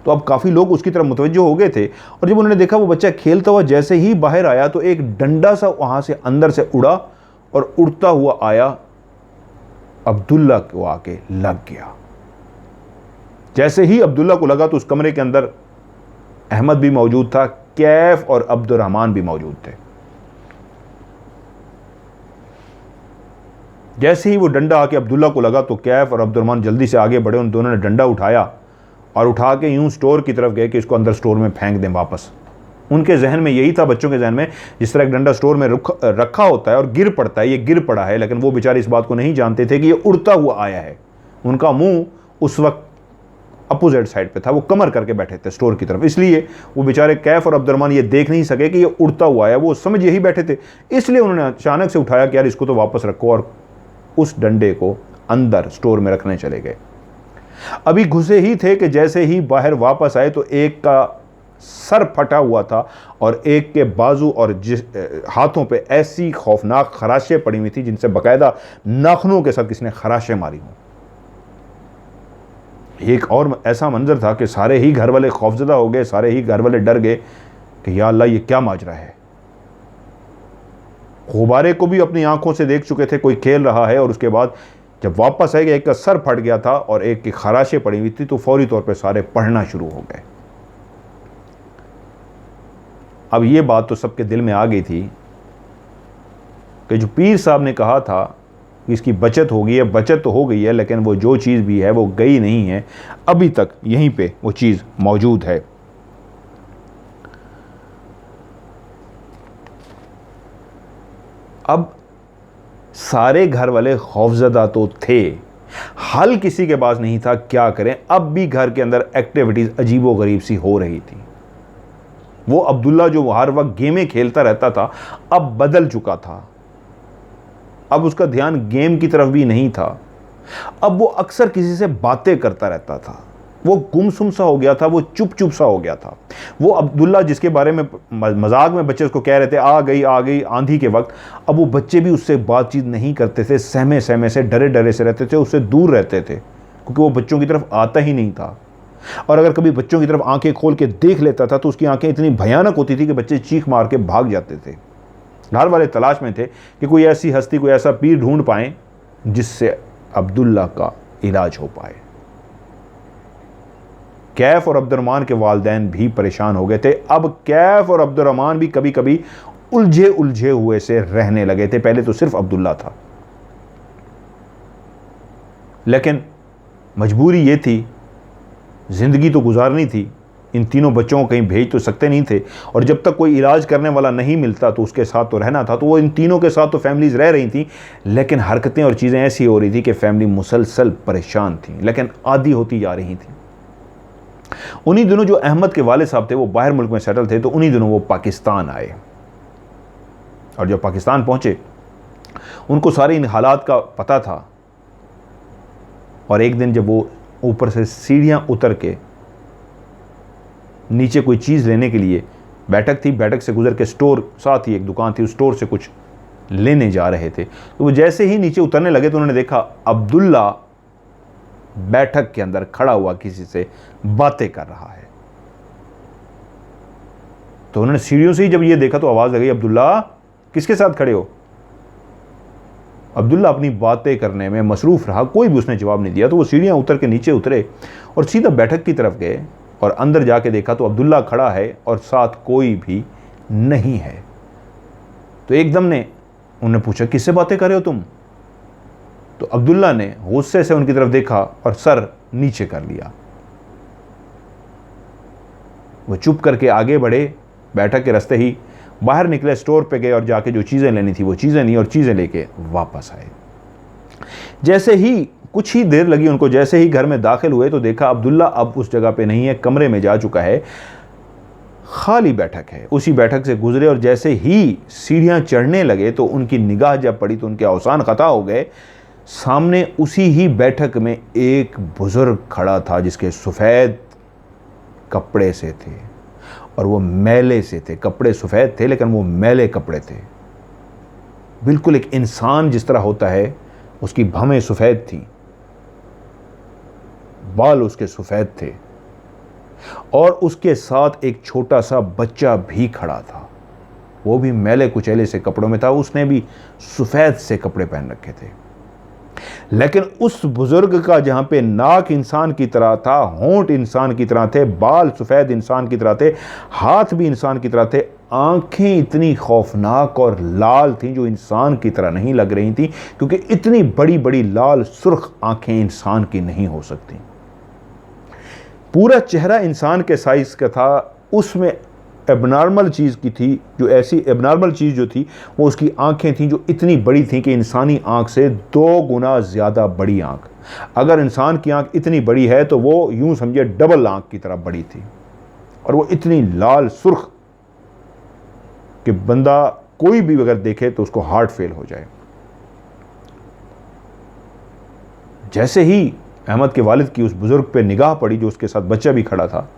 तो अब काफ़ी लोग उसकी तरफ मुतवज्जो हो गए थे, और जब उन्होंने देखा वो बच्चा खेलता हुआ जैसे ही बाहर आया तो एक डंडा सा वहाँ से अंदर से उड़ा और उड़ता हुआ आया अब्दुल्ला को आके लग गया। जैसे ही अब्दुल्ला को लगा तो उस कमरे के अंदर अहमद भी मौजूद था, कैफ और अब्दुर्रहमान भी मौजूद थे। जैसे ही वो डंडा आके अब्दुल्ला को लगा तो कैफ और अब्दुर्रहमान जल्दी से आगे बढ़े। उन दोनों ने डंडा उठाया और उठा के यूं स्टोर की तरफ गए कि इसको अंदर स्टोर में फेंक दें वापस। उनके जहन में यही था, बच्चों के जहन में, जिस तरह एक डंडा स्टोर में रखा होता है और गिर पड़ता है, ये गिर पड़ा है। लेकिन वो बेचारे इस बात को नहीं जानते थे कि ये उड़ता हुआ आया है। उनका मुंह उस वक्त अपोजिट साइड पे था, वो कमर करके बैठे थे स्टोर की तरफ, इसलिए वो बेचारे कैफ और अब्दुर्रहमान ये देख नहीं सके कि ये उड़ता हुआ आया। वो समझ यही बैठे थे, इसलिए उन्होंने अचानक से उठाया कि यार इसको तो वापस रखो, और उस डंडे को अंदर स्टोर में रखने चले गए। अभी घुसे ही थे कि जैसे ही बाहर वापस आए तो एक का सर फटा हुआ था और एक के बाजू और हाथों पे ऐसी खौफनाक खराशें पड़ी हुई थी जिनसे बाकायदा नाखूनों के साथ किसी ने खराशें मारी हों। एक और ऐसा मंजर था कि सारे ही घर वाले खौफजदा हो गए, सारे ही घर वाले डर गए कि या अल्लाह ये क्या माजरा है। गुब्बारे को भी अपनी आंखों से देख चुके थे कोई खेल रहा है, और उसके बाद जब वापस आए कि एक का सर फट गया था और एक की खराशें पड़ी हुई थी तो फौरी तौर पे सारे पढ़ना शुरू हो गए। अब ये बात तो सबके दिल में आ गई थी कि जो पीर साहब ने कहा था कि इसकी बचत होगी है, बचत तो हो गई है, लेकिन वो जो चीज़ भी है वो गई नहीं है, अभी तक यहीं पे वो चीज़ मौजूद है। अब सारे घर वाले खौफजदा तो थे, हल किसी के पास नहीं था, क्या करें। अब भी घर के अंदर एक्टिविटीज़ अजीबो गरीब सी हो रही थी। वो अब्दुल्ला जो हर वक्त गेमें खेलता रहता था अब बदल चुका था। अब उसका ध्यान गेम की तरफ भी नहीं था, अब वो अक्सर किसी से बातें करता रहता था। वो गुमसुम सा हो गया था, वो चुप चुप सा हो गया था। वो अब्दुल्ला जिसके बारे में मजाक में बच्चे उसको कह रहे थे आ गई आंधी के वक्त, अब वो बच्चे भी उससे बातचीत नहीं करते थे, सहमे सहमे से, डरे डरे से रहते थे, उससे दूर रहते थे, क्योंकि वो बच्चों की तरफ आता ही नहीं था। और अगर कभी बच्चों की तरफ आंखें खोल के देख लेता था तो उसकी आंखें इतनी भयानक होती थी कि बच्चे चीख मार के भाग जाते थे। घर वाले तलाश में थे कि कोई ऐसी हस्ती, कोई ऐसा पीर ढूंढ पाएं जिससे अब्दुल्ला का इलाज हो पाए। कैफ और अब्दुर्रहमान के वालिदैन भी परेशान हो गए थे। अब कैफ और अब्दुर्रहमान भी कभी कभी उलझे हुए से रहने लगे थे। पहले तो सिर्फ अब्दुल्ला था, लेकिन मजबूरी ये थी, जिंदगी तो गुजारनी थी, इन तीनों बच्चों को कहीं भेज तो सकते नहीं थे, और जब तक कोई इलाज करने वाला नहीं मिलता तो उसके साथ तो रहना था। तो वो इन तीनों के साथ तो फैमिलीज रह रही थी, लेकिन हरकतें और चीज़ें ऐसी हो रही थी कि फैमिली मुसलसल परेशान थी, लेकिन आदी होती जा रही थी। उन्हीं दिनों जो अहमद के वाले साहब थे वो बाहर मुल्क में सेटल थे, तो उन्हीं दिनों वो पाकिस्तान आए, और जब पाकिस्तान पहुंचे उनको सारे इन हालात का पता था। और एक दिन जब वो ऊपर से सीढ़ियां उतर के नीचे कोई चीज़ लेने के लिए, बैठक थी, बैठक से गुजर के स्टोर, साथ ही एक दुकान थी, उस स्टोर से कुछ लेने जा रहे थे, तो वो जैसे ही नीचे उतरने लगे तो उन्होंने देखा अब्दुल्ला बैठक के अंदर खड़ा हुआ किसी से बातें कर रहा है। तो उन्होंने सीढ़ियों से ही जब ये देखा तो आवाज़ लगी, अब्दुल्ला किसके साथ खड़े हो? अब्दुल्ला अपनी बातें करने में मसरूफ़ रहा, कोई भी उसने जवाब नहीं दिया। तो वो सीढ़ियाँ उतर के नीचे उतरे और सीधा बैठक की तरफ गए, और अंदर जाके देखा तो अब्दुल्ला खड़ा है और साथ कोई भी नहीं है। तो एकदम ने उन्होंने पूछा, किससे बातें कर रहे हो तुम? तो अब्दुल्ला ने गुस्से से उनकी तरफ देखा और सर नीचे कर लिया। वो चुप करके आगे बढ़े, बैठक के रास्ते ही बाहर निकले, स्टोर पे गए और जाके जो चीज़ें लेनी थी वो चीज़ें ली और चीज़ें लेके वापस आए। जैसे ही कुछ ही देर लगी उनको, जैसे ही घर में दाखिल हुए तो देखा अब्दुल्ला अब उस जगह पे नहीं है, कमरे में जा चुका है, खाली बैठक है। उसी बैठक से गुजरे और जैसे ही सीढ़ियाँ चढ़ने लगे तो उनकी निगाह जब पड़ी तो उनके औसान ख़ता हो गए। सामने उसी ही बैठक में एक बुज़ुर्ग खड़ा था जिसके सफ़ेद कपड़े से थे और वो मैले से थे। कपड़े सफ़ेद थे लेकिन वो मैले कपड़े थे, बिल्कुल एक इंसान जिस तरह होता है। उसकी भवें सफ़ेद थी, बाल उसके सफ़ेद थे, और उसके साथ एक छोटा सा बच्चा भी खड़ा था। वो भी मैले कुचैले से कपड़ों में था, उसने भी सफ़ेद से कपड़े पहन रखे थे। लेकिन उस बुज़ुर्ग का जहाँ पे नाक इंसान की तरह था, होंठ इंसान की तरह थे, बाल सफ़ेद इंसान की तरह थे, हाथ भी इंसान की तरह थे, आंखें इतनी खौफनाक और लाल थीं जो इंसान की तरह नहीं लग रही थीं, क्योंकि इतनी बड़ी बड़ी लाल सुर्ख आंखें इंसान की नहीं हो सकती। पूरा चेहरा इंसान के साइज़ का था, उसमें एबनॉर्मल चीज़ की थी, जो ऐसी एबनॉर्मल चीज़ जो थी वो उसकी आंखें थीं जो इतनी बड़ी थीं कि इंसानी आंख से 2 गुना ज़्यादा बड़ी आंख। अगर इंसान की आंख इतनी बड़ी है तो वो यूं समझिए डबल आंख की तरह बड़ी थी, और वो इतनी लाल सुर्ख कि बंदा कोई भी अगर देखे तो उसको हार्ट फेल हो जाए। जैसे ही अहमद के वालिद की उस बुज़ुर्ग पे निगाह पड़ी जो उसके साथ बच्चा भी खड़ा था,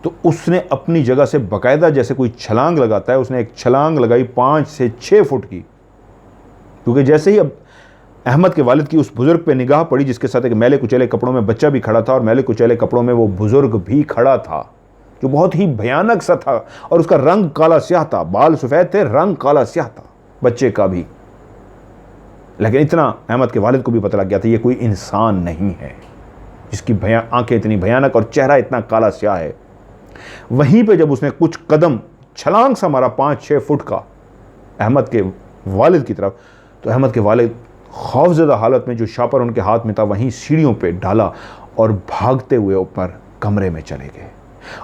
तो उसने अपनी जगह से बाकायदा जैसे कोई छलांग लगाता है, उसने एक छलांग लगाई 5 से 6 फुट की, क्योंकि जैसे ही अब अहमद के वालिद की उस बुज़ुर्ग पे निगाह पड़ी जिसके साथ एक मैले कुचैले कपड़ों में बच्चा भी खड़ा था, और मैले कुचैले कपड़ों में वो बुज़ुर्ग भी खड़ा था जो बहुत ही भयानक सा था, और उसका रंग काला स्याह था, बाल सफ़ेद थे, रंग काला स्याह था बच्चे का भी। लेकिन इतना अहमद के वालिद को भी पता लग गया था ये कोई इंसान नहीं है जिसकी आंखें इतनी भयानक और चेहरा इतना काला स्याह है। वहीं पे जब उसने कुछ कदम छलांग सा मारा 5-6 फुट का अहमद के वालिद की तरफ, तो अहमद के वालिद खौफज़दा हालत में जो शापर उनके हाथ में था वहीं सीढ़ियों पे डाला और भागते हुए ऊपर कमरे में चले गए।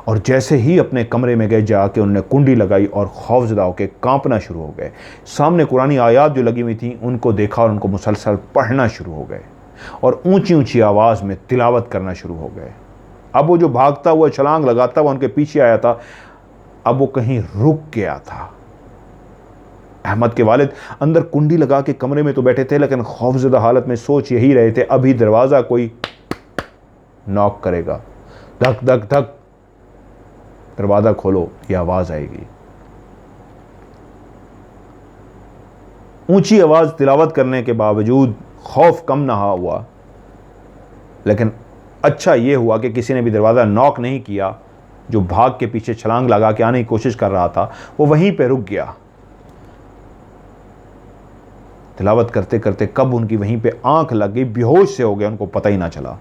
और जैसे ही अपने कमरे में गए जाके उन्होंने कुंडी लगाई और खौफज़दा होकर कांपना शुरू हो गए। सामने कुरानी आयात जो लगी हुई थी उनको देखा और उनको मुसलसल पढ़ना शुरू हो गए और ऊंची ऊंची आवाज़ में तिलावत करना शुरू हो गए। अब वो जो भागता हुआ छलांग लगाता हुआ उनके पीछे आया था, अब वो कहीं रुक गया था। अहमद के वालिद अंदर कुंडी लगा के कमरे में तो बैठे थे, लेकिन खौफज़दा हालत में सोच यही रहे थे अभी दरवाज़ा कोई नॉक करेगा, धक धक धक, दरवाज़ा खोलो, ये आवाज़ आएगी। ऊंची आवाज़ तिलावत करने के बावजूद खौफ कम ना हुआ, लेकिन अच्छा ये हुआ कि किसी ने भी दरवाज़ा नॉक नहीं किया। जो भाग के पीछे छलांग लगा के आने की कोशिश कर रहा था वो वहीं पे रुक गया। तिलावत करते करते कब उनकी वहीं पे आंख लग गई, बेहोश से हो गए, उनको पता ही ना चला।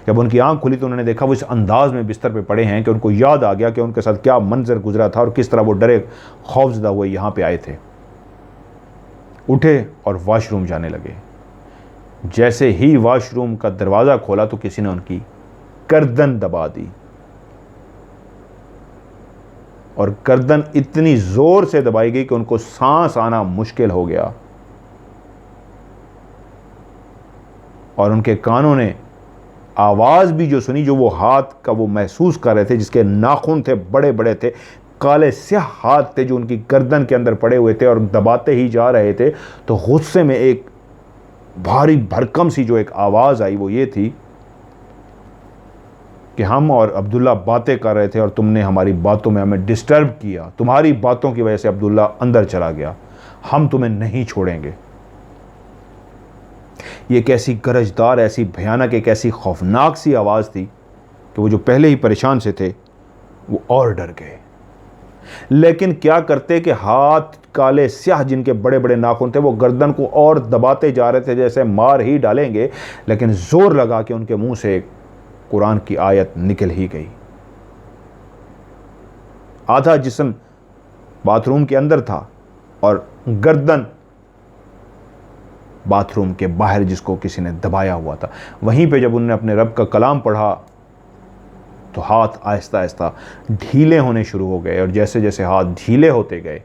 जब उनकी आंख खुली तो उन्होंने देखा वो इस अंदाज में बिस्तर पे पड़े हैं कि उनको याद आ गया कि उनके साथ क्या मंजर गुजरा था और किस तरह वो डरे खौफज़दा हुए यहाँ पे आए थे। उठे और वॉशरूम जाने लगे। जैसे ही वॉशरूम का दरवाज़ा खोला तो किसी ने उनकी गर्दन दबा दी, और गर्दन इतनी ज़ोर से दबाई गई कि उनको सांस आना मुश्किल हो गया, और उनके कानों ने आवाज़ भी जो सुनी जो वो हाथ का वो महसूस कर रहे थे, जिसके नाखून थे बड़े बड़े थे, काले स्याह हाथ थे जो उनकी गर्दन के अंदर पड़े हुए थे और दबाते ही जा रहे थे। तो गुस्से में एक भारी भरकम सी जो एक आवाज़ आई वो ये थी कि हम और अब्दुल्ला बातें कर रहे थे और तुमने हमारी बातों में हमें डिस्टर्ब किया, तुम्हारी बातों की वजह से अब्दुल्ला अंदर चला गया, हम तुम्हें नहीं छोड़ेंगे। ये एक ऐसी गरजदार, ऐसी भयानक, एक ऐसी खौफनाक सी आवाज़ थी कि वो जो पहले ही परेशान से थे वो और डर गए। लेकिन क्या करते कि हाथ काले स्याह जिनके बड़े बड़े नाखून थे वो गर्दन को और दबाते जा रहे थे जैसे मार ही डालेंगे, लेकिन जोर लगा के उनके मुंह से कुरान की आयत निकल ही गई। आधा जिस्म बाथरूम के अंदर था और गर्दन बाथरूम के बाहर जिसको किसी ने दबाया हुआ था। वहीं पे जब उन्होंने अपने रब का कलाम पढ़ा तो हाथ आहिस्ता आहिस्ता ढीले होने शुरू हो गए, और जैसे जैसे हाथ ढीले होते गए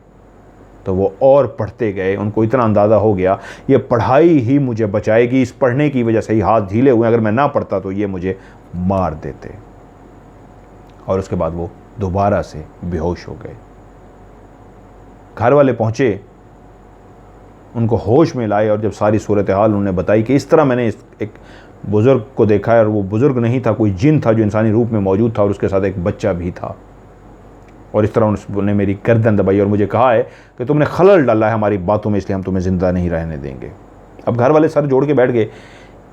तो वो और पढ़ते गए। उनको इतना अंदाज़ा हो गया ये पढ़ाई ही मुझे बचाएगी, इस पढ़ने की वजह से ही हाथ ढीले हुए, अगर मैं ना पढ़ता तो ये मुझे मार देते। और उसके बाद वो दोबारा से बेहोश हो गए। घर वाले पहुँचे, उनको होश में लाए, और जब सारी सूरत हाल उन्होंने बताई कि इस तरह मैंने एक बुज़ुर्ग को देखा है, और वो बुज़ुर्ग नहीं था, कोई जिन था जो इंसानी रूप में मौजूद था, और उसके साथ एक बच्चा भी था, और इस तरह उन्होंने मेरी गर्दन दबाई और मुझे कहा है कि तुमने खलल डाला है हमारी बातों में, इसलिए हम तुम्हें ज़िंदा नहीं रहने देंगे। अब घर वाले सर जोड़ के बैठ गए,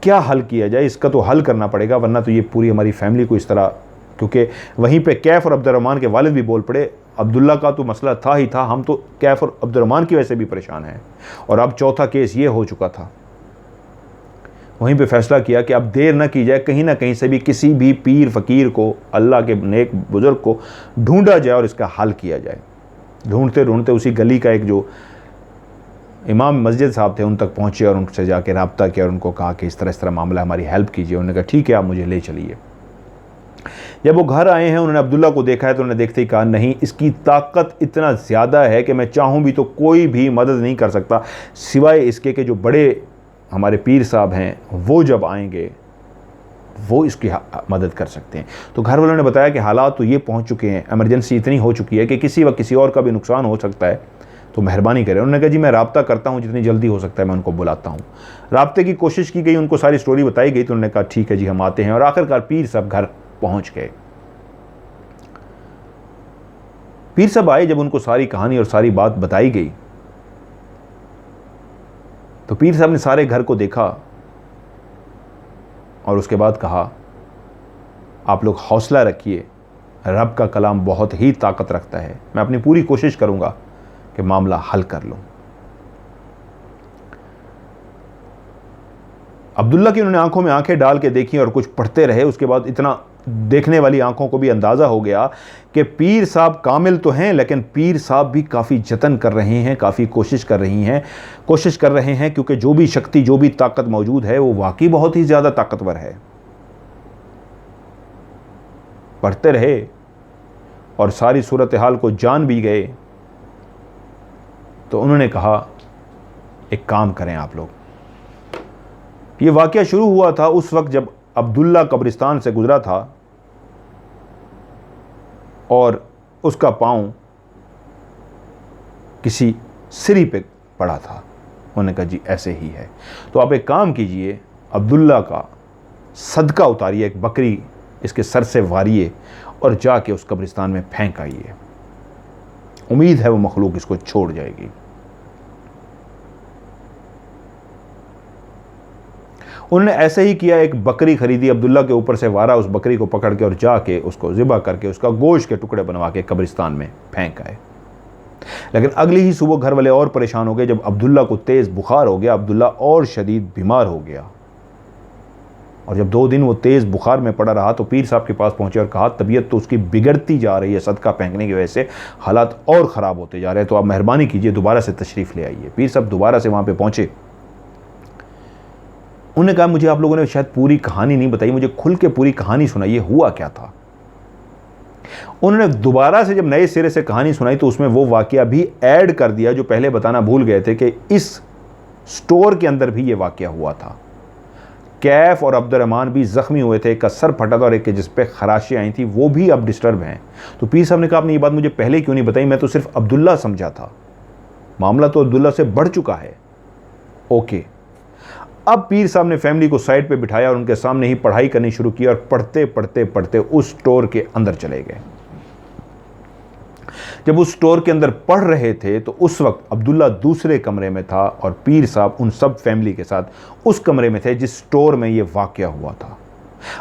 क्या हल किया जाए, इसका तो हल करना पड़ेगा, वरना तो ये पूरी हमारी फैमिली को इस तरह, क्योंकि वहीं पे कैफ और अब्दुर्रहमान के वालिद भी बोल पड़े, अब्दुल्ला का तो मसला था ही था, हम तो कैफ और अब्दुर्रहमान की वजह से भी परेशान हैं, और अब चौथा केस ये हो चुका था। वहीं पे फैसला किया कि अब देर न की जाए, कहीं ना कहीं से भी किसी भी पीर फ़कीर को, अल्लाह के नेक बुज़ुर्ग को ढूंढा जाए और इसका हल किया जाए। ढूंढते ढूंढते उसी गली का एक जो इमाम मस्जिद साहब थे उन तक पहुँचे और उनसे जाके रब्ता किया और उनको कहा कि इस तरह मामला, हमारी हेल्प कीजिए। उन्होंने कहा ठीक है, आप मुझे ले चलिए। जब वो घर आए हैं, उन्होंने अब्दुल्ला को देखा है तो उन्होंने देखते ही कहा नहीं, इसकी ताकत इतना ज़्यादा है कि मैं चाहूँ भी तो कोई भी मदद नहीं कर सकता सिवाय इसके कि जो बड़े हमारे पीर साहब हैं वो जब आएंगे वो इसकी मदद कर सकते हैं। तो घर वालों ने बताया कि हालात तो ये पहुंच चुके हैं, इमरजेंसी इतनी हो चुकी है कि किसी वक्त किसी और का भी नुकसान हो सकता है, तो मेहरबानी करें। उन्होंने कहा जी मैं राब्ता करता हूँ, जितनी जल्दी हो सकता है मैं उनको बुलाता हूँ। राब्ते की कोशिश की गई, उनको सारी स्टोरी बताई गई, तो उन्होंने कहा ठीक है जी हम आते हैं। और आखिरकार पीर साहब घर पहुँच गए। पीर साहब आए, जब उनको सारी कहानी और सारी बात बताई गई तो पीर साहब ने सारे घर को देखा और उसके बाद कहा आप लोग हौसला रखिए, रब का कलाम बहुत ही ताकत रखता है, मैं अपनी पूरी कोशिश करूंगा कि मामला हल कर लूं। अब्दुल्ला की उन्होंने आंखों में आंखें डाल के देखी और कुछ पढ़ते रहे। उसके बाद इतना देखने वाली आंखों को भी अंदाज़ा हो गया कि पीर साहब कामिल तो हैं लेकिन पीर साहब भी काफ़ी जतन कर रहे हैं, काफ़ी कोशिश कर रहे हैं, क्योंकि जो भी शक्ति, जो भी ताकत मौजूद है वो वाकई बहुत ही ज़्यादा ताकतवर है। पढ़ते रहे और सारी सूरत हाल को जान भी गए। तो उन्होंने कहा एक काम करें आप लोग। ये वाक़या शुरू हुआ था उस वक्त जब अब्दुल्ला कब्रिस्तान से गुजरा था और उसका पांव किसी सीढ़ी पे पड़ा था। उन्होंने कहा जी ऐसे ही है, तो आप एक काम कीजिए, अब्दुल्ला का सदका उतारिए, एक बकरी इसके सर से वारिए और जाके उस कब्रिस्तान में फेंक आइए, उम्मीद है वो मखलूक इसको छोड़ जाएगी। उन्होंने ऐसे ही किया, एक बकरी खरीदी, अब्दुल्ला के ऊपर से वारा, उस बकरी को पकड़ के और जाके उसको ज़िबा करके उसका गोश्त के टुकड़े बनवा के कब्रिस्तान में फेंक आए। लेकिन अगली ही सुबह घर वाले और परेशान हो गए जब अब्दुल्ला को तेज़ बुखार हो गया। अब्दुल्ला और शदीद बीमार हो गया और जब 2 दिन वो तेज़ बुखार में पड़ा रहा तो पीर साहब के पास पहुंचे और कहा तबीयत तो उसकी बिगड़ती जा रही है, सदका फेंकने की वजह से हालात और ख़राब होते जा रहे हैं, तो आप मेहरबानी कीजिए दोबारा से तशरीफ़ ले आइए। पीर साहब दोबारा से वहाँ पर पहुँचे। उन्होंने कहा मुझे आप लोगों ने शायद पूरी कहानी नहीं बताई, मुझे खुल के पूरी कहानी सुनाइए, हुआ क्या था। उन्होंने दोबारा से जब नए सिरे से कहानी सुनाई तो उसमें वो वाकया भी ऐड कर दिया जो पहले बताना भूल गए थे कि इस स्टोर के अंदर भी ये वाकया हुआ था। कैफ और अब्दुर्रहमान भी ज़ख्मी हुए थे, एक का सर फटा था और एक के जिस पे खराशें आई थी, वो भी अब डिस्टर्ब हैं। तो पीर साहब ने कहा आपने ये बात मुझे पहले क्यों नहीं बताई, मैं तो सिर्फ अब्दुल्ला समझा था, मामला तो अब्दुल्ला से बढ़ चुका है। ओके, अब पीर साहब ने फैमिली को साइड पे बिठाया और उनके सामने ही पढ़ाई करनी शुरू की और पढ़ते पढ़ते पढ़ते उस स्टोर के अंदर चले गए। जब उस स्टोर के अंदर पढ़ रहे थे तो उस वक्त अब्दुल्ला दूसरे कमरे में था और पीर साहब उन सब फैमिली के साथ उस कमरे में थे जिस स्टोर में ये वाकया हुआ था।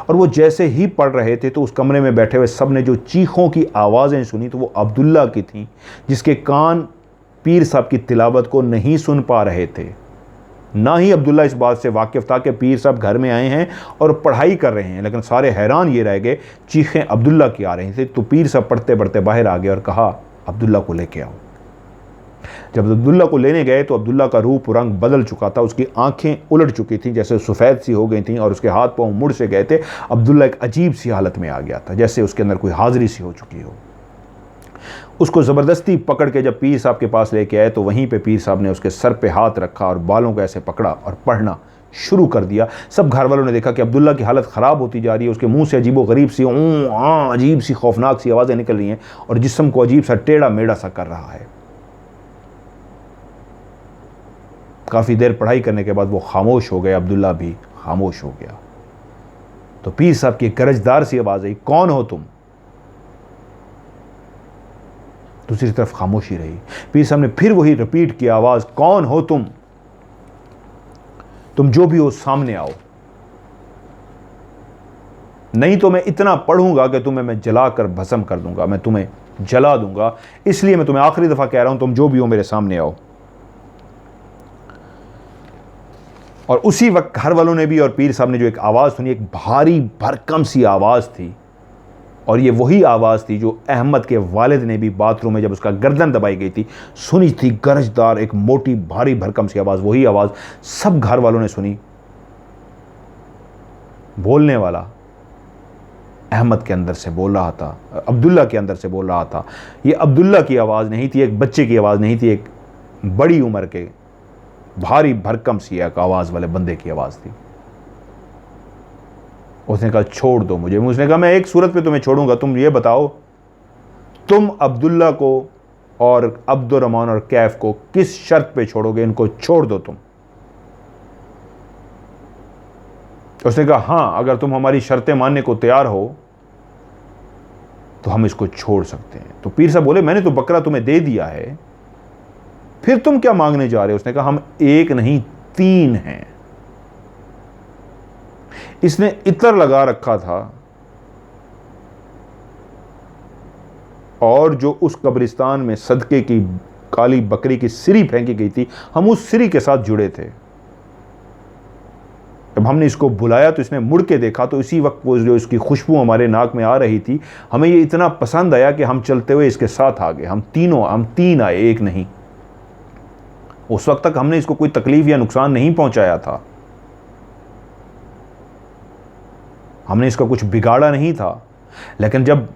और वो जैसे ही पढ़ रहे थे तो उस कमरे में बैठे हुए सब ने जो चीखों की आवाज़ें सुनी तो वो अब्दुल्ला की थी, जिसके कान पीर साहब की तिलावत को नहीं सुन पा रहे थे। ना ही अब्दुल्ला इस बात से वाकिफ़ था कि पीर साहब घर में आए हैं और पढ़ाई कर रहे हैं, लेकिन सारे हैरान ये रह गए, चीखें अब्दुल्ला की आ रही थी। तो पीर साहब पढ़ते पढ़ते बाहर आ गए और कहा अब्दुल्ला को लेके आओ। जब अब्दुल्ला को लेने गए तो अब्दुल्ला का रूप रंग बदल चुका था, उसकी आंखें उलट चुकी थी, जैसे सफ़ेद सी हो गई थी और उसके हाथ पांव मुड़ से गए थे। अब्दुल्ला एक अजीब सी हालत में आ गया था, जैसे उसके अंदर कोई हाजिरी सी हो चुकी हो। उसको ज़बरदस्ती पकड़ के जब पीर साहब के पास लेके आए तो वहीं पे पीर साहब ने उसके सर पे हाथ रखा और बालों को ऐसे पकड़ा और पढ़ना शुरू कर दिया। सब घर वालों ने देखा कि अब्दुल्ला की हालत ख़राब होती जा रही है, उसके मुंह से अजीबो गरीब सी अजीब सी खौफनाक सी आवाज़ें निकल रही हैं और जिस्म को अजीब सा टेढ़ा मेढ़ा सा कर रहा है। काफ़ी देर पढ़ाई करने के बाद वो खामोश हो गए, अब्दुल्ला भी खामोश हो गया। तो पीर साहब की गरजदार सी आवाज़ आई, कौन हो तुम? दूसरी तरफ खामोशी रही। पीर साहब ने फिर वही रिपीट किया आवाज़, कौन हो तुम? तुम जो भी हो सामने आओ, नहीं तो मैं इतना पढ़ूंगा कि तुम्हें मैं जलाकर भस्म कर दूंगा, मैं तुम्हें जला दूंगा। इसलिए मैं तुम्हें आखिरी दफ़ा कह रहा हूं, तुम जो भी हो मेरे सामने आओ। और उसी वक्त घर वालों ने भी और पीर साहब ने जो एक आवाज़ सुनी, एक भारी भरकम सी आवाज़ थी, और ये वही आवाज़ थी जो अहमद के वालिद ने भी बाथरूम में जब उसका गर्दन दबाई गई थी सुनी थी। गरजदार एक मोटी भारी भरकम सी आवाज़, वही आवाज़ सब घर वालों ने सुनी। बोलने वाला अहमद के अंदर से बोल रहा था, अब्दुल्ला के अंदर से बोल रहा था। ये अब्दुल्ला की आवाज़ नहीं थी, एक बच्चे की आवाज़ नहीं थी, एक बड़ी उम्र के भारी भरकम सी एक आवाज़ वाले बंदे की आवाज़ थी। उसने कहा छोड़ दो मुझे। उसने कहा मैं एक सूरत पे तुम्हें छोड़ूंगा, तुम ये बताओ तुम अब्दुल्ला को और अब्दुर्रहमान और कैफ को किस शर्त पे छोड़ोगे, इनको छोड़ दो तुम। उसने कहा हाँ, अगर तुम हमारी शर्तें मानने को तैयार हो तो हम इसको छोड़ सकते हैं। तो पीर साहब बोले मैंने तो बकरा तुम्हें दे दिया है, फिर तुम क्या मांगने जा रहे हो। उसने कहा हम एक नहीं 3 हैं। इसने इतर लगा रखा था और जो उस कब्रिस्तान में सदके की काली बकरी की सिरी फेंकी गई थी, हम उस सिरी के साथ जुड़े थे। जब हमने इसको बुलाया तो इसने मुड़ के देखा तो इसी वक्त वो जो इसकी खुशबू हमारे नाक में आ रही थी, हमें ये इतना पसंद आया कि हम चलते हुए इसके साथ आ गए। हम 3 आए, एक नहीं। उस वक्त तक हमने इसको कोई तकलीफ या नुकसान नहीं पहुंचाया था, हमने इसका कुछ बिगाड़ा नहीं था। लेकिन जब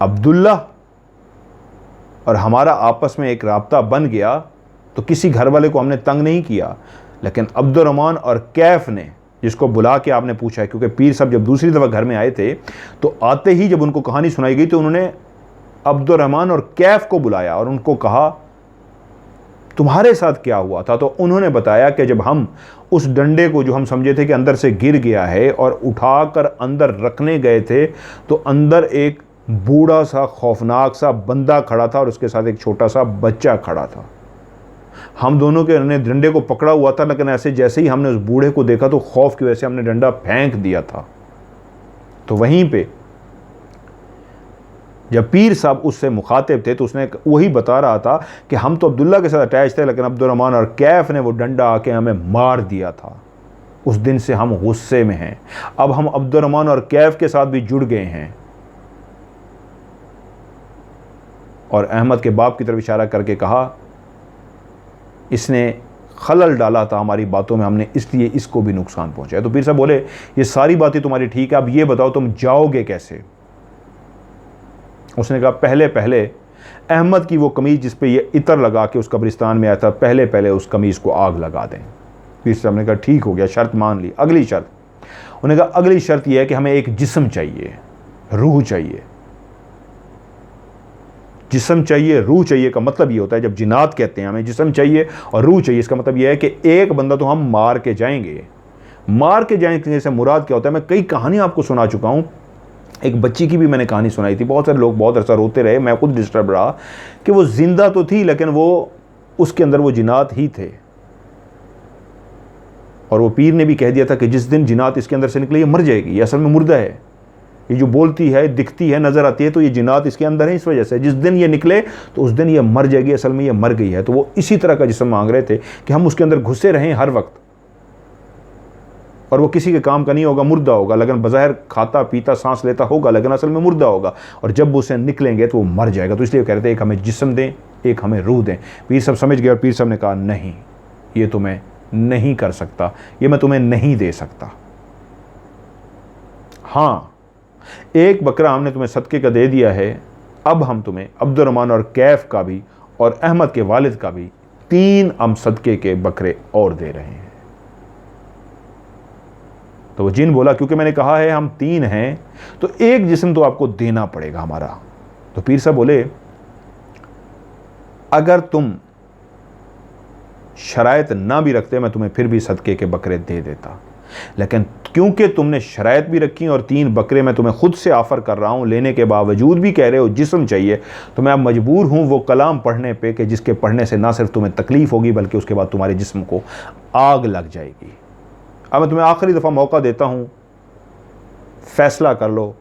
अब्दुल्ला और हमारा आपस में एक राब्ता बन गया तो किसी घर वाले को हमने तंग नहीं किया, लेकिन अब्दुर्रहमान और कैफ ने, जिसको बुला के आपने पूछा, क्योंकि पीर साहब जब दूसरी दफ़ा घर में आए थे तो आते ही जब उनको कहानी सुनाई गई तो उन्होंने अब्दुर्रहमान और कैफ को बुलाया और उनको कहा तुम्हारे साथ क्या हुआ था। तो उन्होंने बताया कि जब हम उस डंडे को, जो हम समझे थे कि अंदर से गिर गया है, और उठाकर अंदर रखने गए थे तो अंदर एक बूढ़ा सा खौफनाक सा बंदा खड़ा था और उसके साथ एक छोटा सा बच्चा खड़ा था। हम दोनों के ने डंडे को पकड़ा हुआ था, लेकिन ऐसे जैसे ही हमने उस बूढ़े को देखा तो खौफ की वजह से हमने डंडा फेंक दिया था। तो वहीं पे जब पीर साहब उससे मुखातिब थे तो उसने वही बता रहा था कि हम तो अब्दुल्ला के साथ अटैच थे, लेकिन अब्दुर्रहमान और कैफ ने वो डंडा आके हमें मार दिया था। उस दिन से हम गुस्से में हैं। अब हम अब्दुर्रहमान और कैफ के साथ भी जुड़ गए हैं। और अहमद के बाप की तरफ इशारा करके कहा इसने खलल डाला था हमारी बातों में, हमने इसलिए इसको भी नुकसान पहुंचाया। तो पीर साहब बोले ये सारी बातें तुम्हारी ठीक है, अब ये बताओ तुम जाओगे कैसे। उसने कहा पहले पहले अहमद की वो कमीज़ जिस पे ये इतर लगा के उस कब्रिस्तान में आया था, पहले पहले उस कमीज़ को आग लगा दें। पीर साहब ने कहा ठीक हो गया, शर्त मान ली। अगली शर्त, उन्होंने कहा अगली शर्त यह है कि हमें एक जिस्म चाहिए, रूह चाहिए। जिस्म चाहिए, रूह चाहिए का मतलब ये होता है, जब जिन्नात कहते हैं हमें जिस्म चाहिए और रूह चाहिए, इसका मतलब यह है कि एक बंदा तो हम मार के जाएंगे। मार के जाएंगे से मुराद क्या होता है, मैं कई कहानी आपको सुना चुका हूँ। एक बच्ची की भी मैंने कहानी सुनाई थी, बहुत सारे लोग बहुत अरसा रोते रहे, मैं खुद डिस्टर्ब रहा कि वो जिंदा तो थी लेकिन वो उसके अंदर वो जिन्नात ही थे। और वो पीर ने भी कह दिया था कि जिस दिन जिन्नात इसके अंदर से निकले ये मर जाएगी, ये असल में मुर्दा है, ये जो बोलती है, दिखती है, नज़र आती है, तो ये जिन्नात इसके अंदर है। इस वजह से जिस दिन ये निकले तो उस दिन ये मर जाएगी, असल में ये मर गई है। तो वो इसी तरह का जिस्म मांग रहे थे कि हम उसके अंदर घुसे रहें हर वक्त, और वो किसी के काम का नहीं होगा, मुर्दा होगा, लेकिन बज़ाहिर खाता पीता सांस लेता होगा, लेकिन असल में मुर्दा होगा। और जब उसे निकलेंगे तो वो मर जाएगा। तो इसलिए कह रहे थे एक हमें जिस्म दें, एक हमें रूह दें। पीर साहब समझ गए और पीर साहब ने कहा नहीं, ये तो मैं नहीं कर सकता, ये मैं तुम्हें नहीं दे सकता। हाँ, एक बकरा हमने तुम्हें सदके का दे दिया है, अब हम तुम्हें अब्दुर्रहमान और कैफ का भी और अहमद के वालिद का भी 3 हम सदके के बकरे और दे रहे हैं। तो वो जिन बोला क्योंकि मैंने कहा है हम 3 हैं तो एक जिस्म तो आपको देना पड़ेगा हमारा। तो पीर साहब बोले अगर तुम शराइत ना भी रखते मैं तुम्हें फिर भी सदके के बकरे दे देता, लेकिन क्योंकि तुमने शराइत भी रखी और 3 बकरे मैं तुम्हें खुद से ऑफ़र कर रहा हूँ, लेने के बावजूद भी कह रहे हो जिस्म चाहिए, तो मैं अब मजबूर हूँ वो कलाम पढ़ने पे कि जिसके पढ़ने से ना सिर्फ तुम्हें तकलीफ़ होगी बल्कि उसके बाद तुम्हारे जिस्म को आग लग जाएगी। अब मैं तुम्हें आखिरी दफ़ा मौका देता हूँ, फ़ैसला कर लो,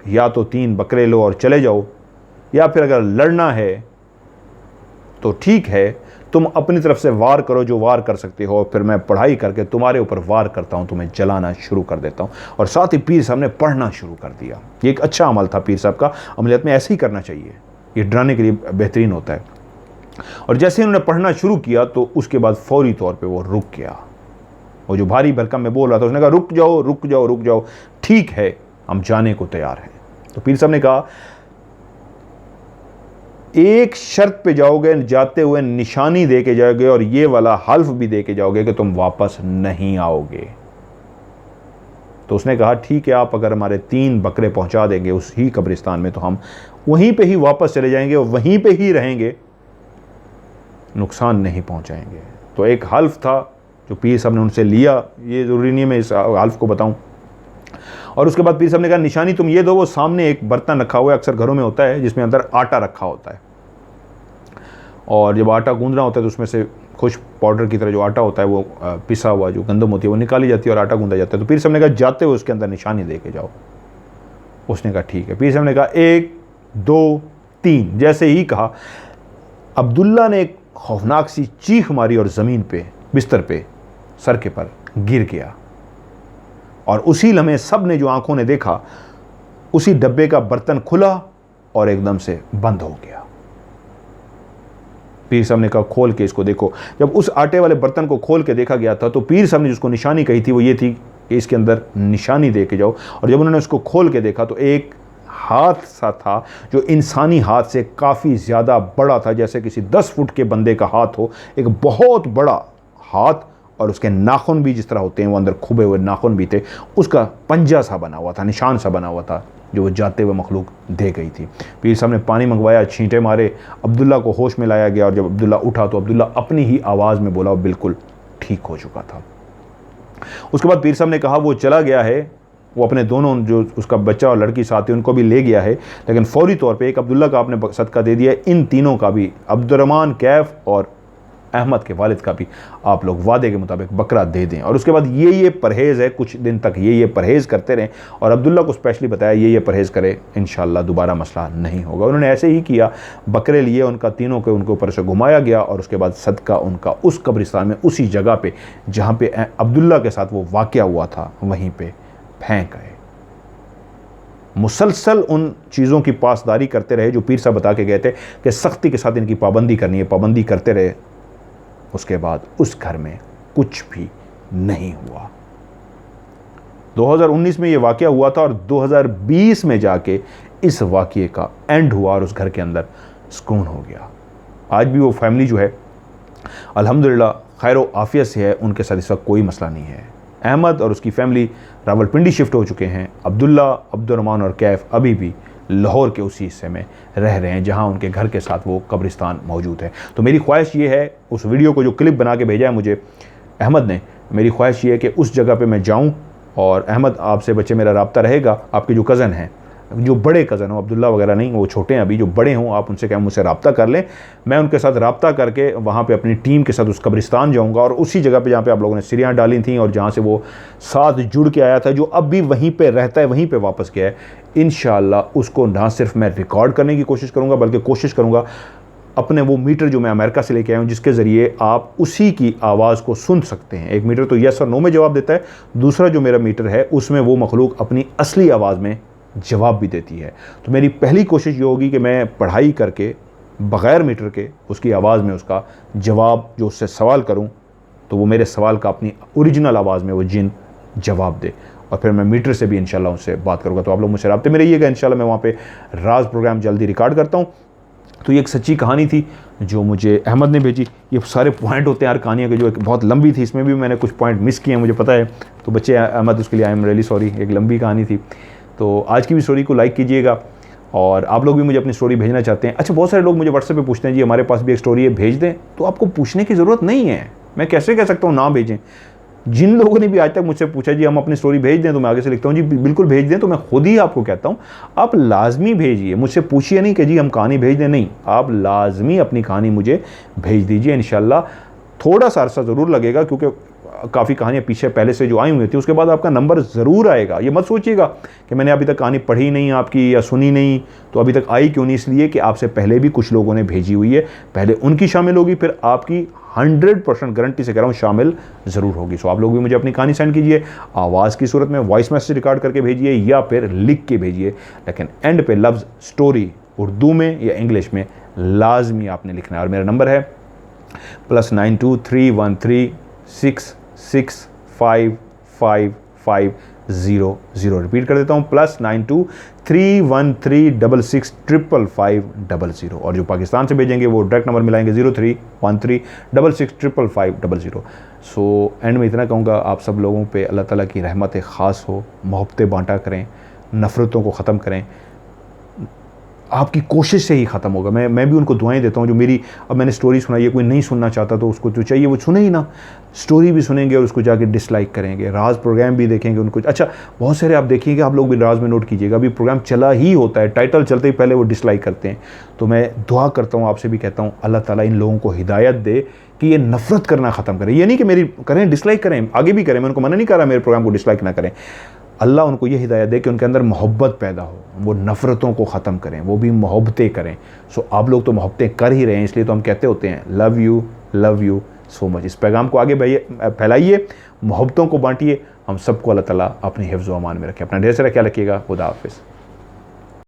या तो 3 बकरे लो और चले जाओ, या फिर अगर लड़ना है तो ठीक है तुम अपनी तरफ से वार करो जो वार कर सकते हो, फिर मैं पढ़ाई करके तुम्हारे ऊपर वार करता हूँ, तुम्हें जलाना शुरू कर देता हूँ। और साथ ही पीर साहब ने पढ़ना शुरू कर दिया। ये एक अच्छा अमल था पीर साहब का, अमलियत में ऐसे ही करना चाहिए, ये डराने के लिए बेहतरीन होता है। और जैसे ही उन्होंने पढ़ना शुरू किया तो उसके बाद फौरी तौर पर वो रुक गया। वो जो भारी भरकम में बोल रहा था उसने कहा रुक जाओ रुक जाओ रुक जाओ, ठीक है हम जाने को तैयार हैं। तो पीर साहब ने कहा एक शर्त पे जाओगे, जाते हुए निशानी दे के जाओगे और ये वाला हल्फ भी दे के जाओगे कि तुम वापस नहीं आओगे। तो उसने कहा ठीक है, आप अगर हमारे 3 बकरे पहुंचा देंगे उस ही कब्रिस्तान में तो हम वहीं पे ही वापस चले जाएंगे और वहीं पे ही रहेंगे, नुकसान नहीं पहुंचाएंगे। तो एक हल्फ था जो पीर साहब ने उनसे लिया, ये ज़रूरी नहीं है मैं इस हल्फ को बताऊं। और उसके बाद पीर साहब ने कहा निशानी तुम ये दो, वो सामने एक बर्तन रखा हुआ है, अक्सर घरों में होता है, जिसमें अंदर आटा रखा होता है, और जब आटा गूंदना होता है तो उसमें से कुछ पाउडर की तरह जो आटा होता है वो पिसा हुआ जो गंदम होती है वो निकाली जाती है और आटा गूंदा जाता है। तो पीर साहब ने कहा जाते हुए उसके अंदर निशानी दे के जाओ। उसने कहा ठीक है। पीर साहब ने कहा 1 2 3, जैसे ही कहा अब्दुल्ला ने एक खौफनाक सी चीख मारी और ज़मीन पे बिस्तर पे सर के पर गिर गया। और उसी लम्हे सब ने जो आंखों ने देखा, उसी डब्बे का बर्तन खुला और एकदम से बंद हो गया। पीर साहब ने कहा खोल के इसको देखो। जब उस आटे वाले बर्तन को खोल के देखा गया था तो पीर साहब ने जिसको निशानी कही थी वो ये थी कि इसके अंदर निशानी दे के जाओ। और जब उन्होंने उसको खोल के देखा तो एक हाथ सा था जो इंसानी हाथ से काफ़ी ज़्यादा बड़ा था, जैसे किसी 10 फुट के बंदे का हाथ हो, एक बहुत बड़ा हाथ, और उसके नाखून भी जिस तरह होते हैं वो अंदर खुबे हुए नाखून भी थे। उसका पंजा सा बना हुआ था, निशान सा बना हुआ था जो वो जाते हुए मखलूक दे गई थी। पीर साहब ने पानी मंगवाया, छींटे मारे, अब्दुल्ला को होश में लाया गया और जब अब्दुल्ला उठा तो अब्दुल्ला अपनी ही आवाज़ में बोला, बिल्कुल ठीक हो चुका था। उसके बाद पीर साहब ने कहा वो चला गया है, वो अपने दोनों जो उसका बच्चा और लड़की साथ थे उनको भी ले गया है, लेकिन फौरी तौर पे एक अब्दुल्ला का आपने सदका दे दिया, इन तीनों का भी, अब्दुर्रहमान, कैफ और अहमद के वालिद का भी आप लोग वादे के मुताबिक बकरा दे दें। और उसके बाद ये परहेज़ है, कुछ दिन तक ये परहेज़ करते रहें। और अब्दुल्ला को स्पेशली बताया ये परहेज़ करे, इंशाअल्लाह दोबारा मसला नहीं होगा। उन्होंने ऐसे ही किया, बकरे लिए, उनका तीनों के उनके ऊपर से घुमाया गया और उसके बाद सदका उनका उस कब्रिस्तान में, उसी जगह पे जहाँ पे अब्दुल्ला के साथ वो वाक़या हुआ था, वहीं पर फेंक गए। मुसलसल उन चीज़ों की पासदारी करते रहे जो पीर साहब बता के गए थे कि सख्ती के साथ इनकी पाबंदी करनी है, पाबंदी करते रहे। उसके बाद उस घर में कुछ भी नहीं हुआ। 2019 में ये वाक़या हुआ था और 2020 में जाके इस वाक़ये का एंड हुआ और उस घर के अंदर सुकून हो गया। आज भी वो फैमिली जो है अल्हम्दुलिल्लाह खैर व आफियत से है, उनके साथ इस वक्त कोई मसला नहीं है। अहमद और उसकी फैमिली रावलपिंडी शिफ्ट हो चुके हैं। अब्दुल्ला, अब्दुर्रहमान और कैफ अभी भी लाहौर के उसी हिस्से में रह रहे हैं जहां उनके घर के साथ वो कब्रिस्तान मौजूद है। तो मेरी ख्वाहिश ये है, उस वीडियो को जो क्लिप बना के भेजा है मुझे अहमद ने, मेरी ख्वाहिश ये है कि उस जगह पे मैं जाऊं। और अहमद आपसे बच्चे मेरा रब्ता रहेगा, आपके जो कज़न हैं, जो बड़े कज़न हो, अब्दुल्ला वगैरह नहीं, वो छोटे हैं अभी, जो बड़े हों आप उनसे कहें मुझसे रब्ता कर लें। मैं उनके साथ रब्ता करके वहाँ पे अपनी टीम के साथ उस कब्रिस्तान जाऊँगा और उसी जगह पे जहाँ पे आप लोगों ने सीढ़ियाँ डाली थी और जहाँ से वो साथ जुड़ के आया था, जो अब भी वहीं पे रहता है, वहीं पे वापस गया है, इंशाअल्लाह उसको ना सिर्फ मैं रिकॉर्ड करने की कोशिश करूँगा बल्कि कोशिश करूँगा अपने वो मीटर जो मैं अमेरिका से लेके आया हूँ, जिसके ज़रिए आप उसी की आवाज़ को सुन सकते हैं। एक मीटर तो येस और नो में जवाब देता है, दूसरा जो मेरा मीटर है उसमें वो मखलूक अपनी असली आवाज़ में जवाब भी देती है। तो मेरी पहली कोशिश ये होगी कि मैं पढ़ाई करके बग़ैर मीटर के उसकी आवाज़ में उसका जवाब, जो उससे सवाल करूं तो वो मेरे सवाल का अपनी ओरिजिनल आवाज़ में वो जिन जवाब दे, और फिर मैं मीटर से भी इंशाल्लाह उससे बात करूँगा। तो आप लोग मुझसे राब्ते में रहिएगा, इंशाल्लाह मैं वहाँ पे राज प्रोग्राम जल्दी रिकॉर्ड करता हूँ। तो ये एक सच्ची कहानी थी जो मुझे अहमद ने भेजी। ये सारे पॉइंट होते हैं यार कहानियों के, जो एक बहुत लंबी थी, इसमें भी मैंने कुछ पॉइंट मिस किए हैं, मुझे पता है। तो बच्चे अहमद, उसके लिए आई एम रियली सॉरी, एक लंबी कहानी थी। तो आज की भी स्टोरी को लाइक कीजिएगा और आप लोग भी मुझे अपनी स्टोरी भेजना चाहते हैं। अच्छा, बहुत सारे लोग मुझे व्हाट्सएप पे पूछते हैं जी हमारे पास भी एक स्टोरी है, भेज दें। तो आपको पूछने की ज़रूरत नहीं है, मैं कैसे कह सकता हूँ ना भेजें। जिन लोगों ने भी आज तक मुझसे पूछा जी हम अपनी स्टोरी भेज दें, तो मैं आगे से लिखता हूँ जी बिल्कुल भेज दें। तो मैं खुद ही आपको कहता हूँ आप लाजमी भेजिए, मुझसे पूछिए नहीं कि जी हम कहानी भेज दें, नहीं, आप लाजमी अपनी कहानी मुझे भेज दीजिए। इंशाल्लाह थोड़ा सा अरसा ज़रूर लगेगा क्योंकि काफ़ी कहानियाँ पीछे पहले से जो आई हुई थी, उसके बाद आपका नंबर ज़रूर आएगा। ये मत सोचिएगा कि मैंने अभी तक कहानी पढ़ी नहीं आपकी या सुनी नहीं तो अभी तक आई क्यों नहीं, इसलिए कि आपसे पहले भी कुछ लोगों ने भेजी हुई है, पहले उनकी शामिल होगी, फिर आपकी 100% गारंटी से कह रहा हूँ शामिल ज़रूर होगी। सो आप लोग भी मुझे अपनी कहानी सेंड कीजिए, आवाज़ की सूरत में वॉइस मैसेज रिकॉर्ड करके भेजिए या फिर लिख के भेजिए, लेकिन एंड पे लफ्ज़ स्टोरी उर्दू में या इंग्लिश में लाजमी आपने लिखना है। और मेरा नंबर है +9231365550। रिपीट कर देता हूँ, +9231365550। और जो पाकिस्तान से भेजेंगे वो डायरेक्ट नंबर मिलाएंगे 0313665550। सो एंड में इतना कहूँगा, आप सब लोगों पे अल्लाह ताला की रहमत ख़ास हो, मोहब्बतें बांटा करें, नफ़रतों को ख़त्म करें, आपकी कोशिश से ही ख़त्म होगा। मैं भी उनको दुआएं देता हूँ जो मेरी, अब मैंने स्टोरी सुनाई है, कोई नहीं सुनना चाहता तो उसको जो चाहिए वो सुने ही ना, स्टोरी भी सुनेंगे और उसको जाके डिसलाइक करेंगे, राज प्रोग्राम भी देखेंगे उनको। अच्छा, बहुत सारे आप देखिएगा, आप लोग भी राज में नोट कीजिएगा, अभी प्रोग्राम चला ही होता है, टाइटल चलते ही पहले वो डिसलाइक करते हैं। तो मैं दुआ करता हूँ, आपसे भी कहता हूँ, अल्लाह ताला इन लोगों को हिदायत दे कि ये नफ़रत करना ख़त्म करें। ये नहीं कि मेरी करें, डिसलाइक करें, आगे भी करें, मैं उनको मना नहीं कर रहा मेरे प्रोग्राम को डिसलाइक ना करें। अल्लाह उनको ये हिदायत दे कि उनके अंदर मोहब्बत पैदा हो, वो नफ़रतों को ख़त्म करें, वो भी मोहब्बतें करें। सो आप लोग तो मोहब्बतें कर ही रहे हैं, इसलिए तो हम कहते होते हैं लव यू सो मच। इस पैगाम को आगे फैलाइए, मोहब्बतों को बांटिए। हम सबको अल्लाह ताला अपनी हिफ्ज़ व अमान में रखें। अपना ढेर सारा ख्याल रखिएगा। खुदा हाफ़िज़।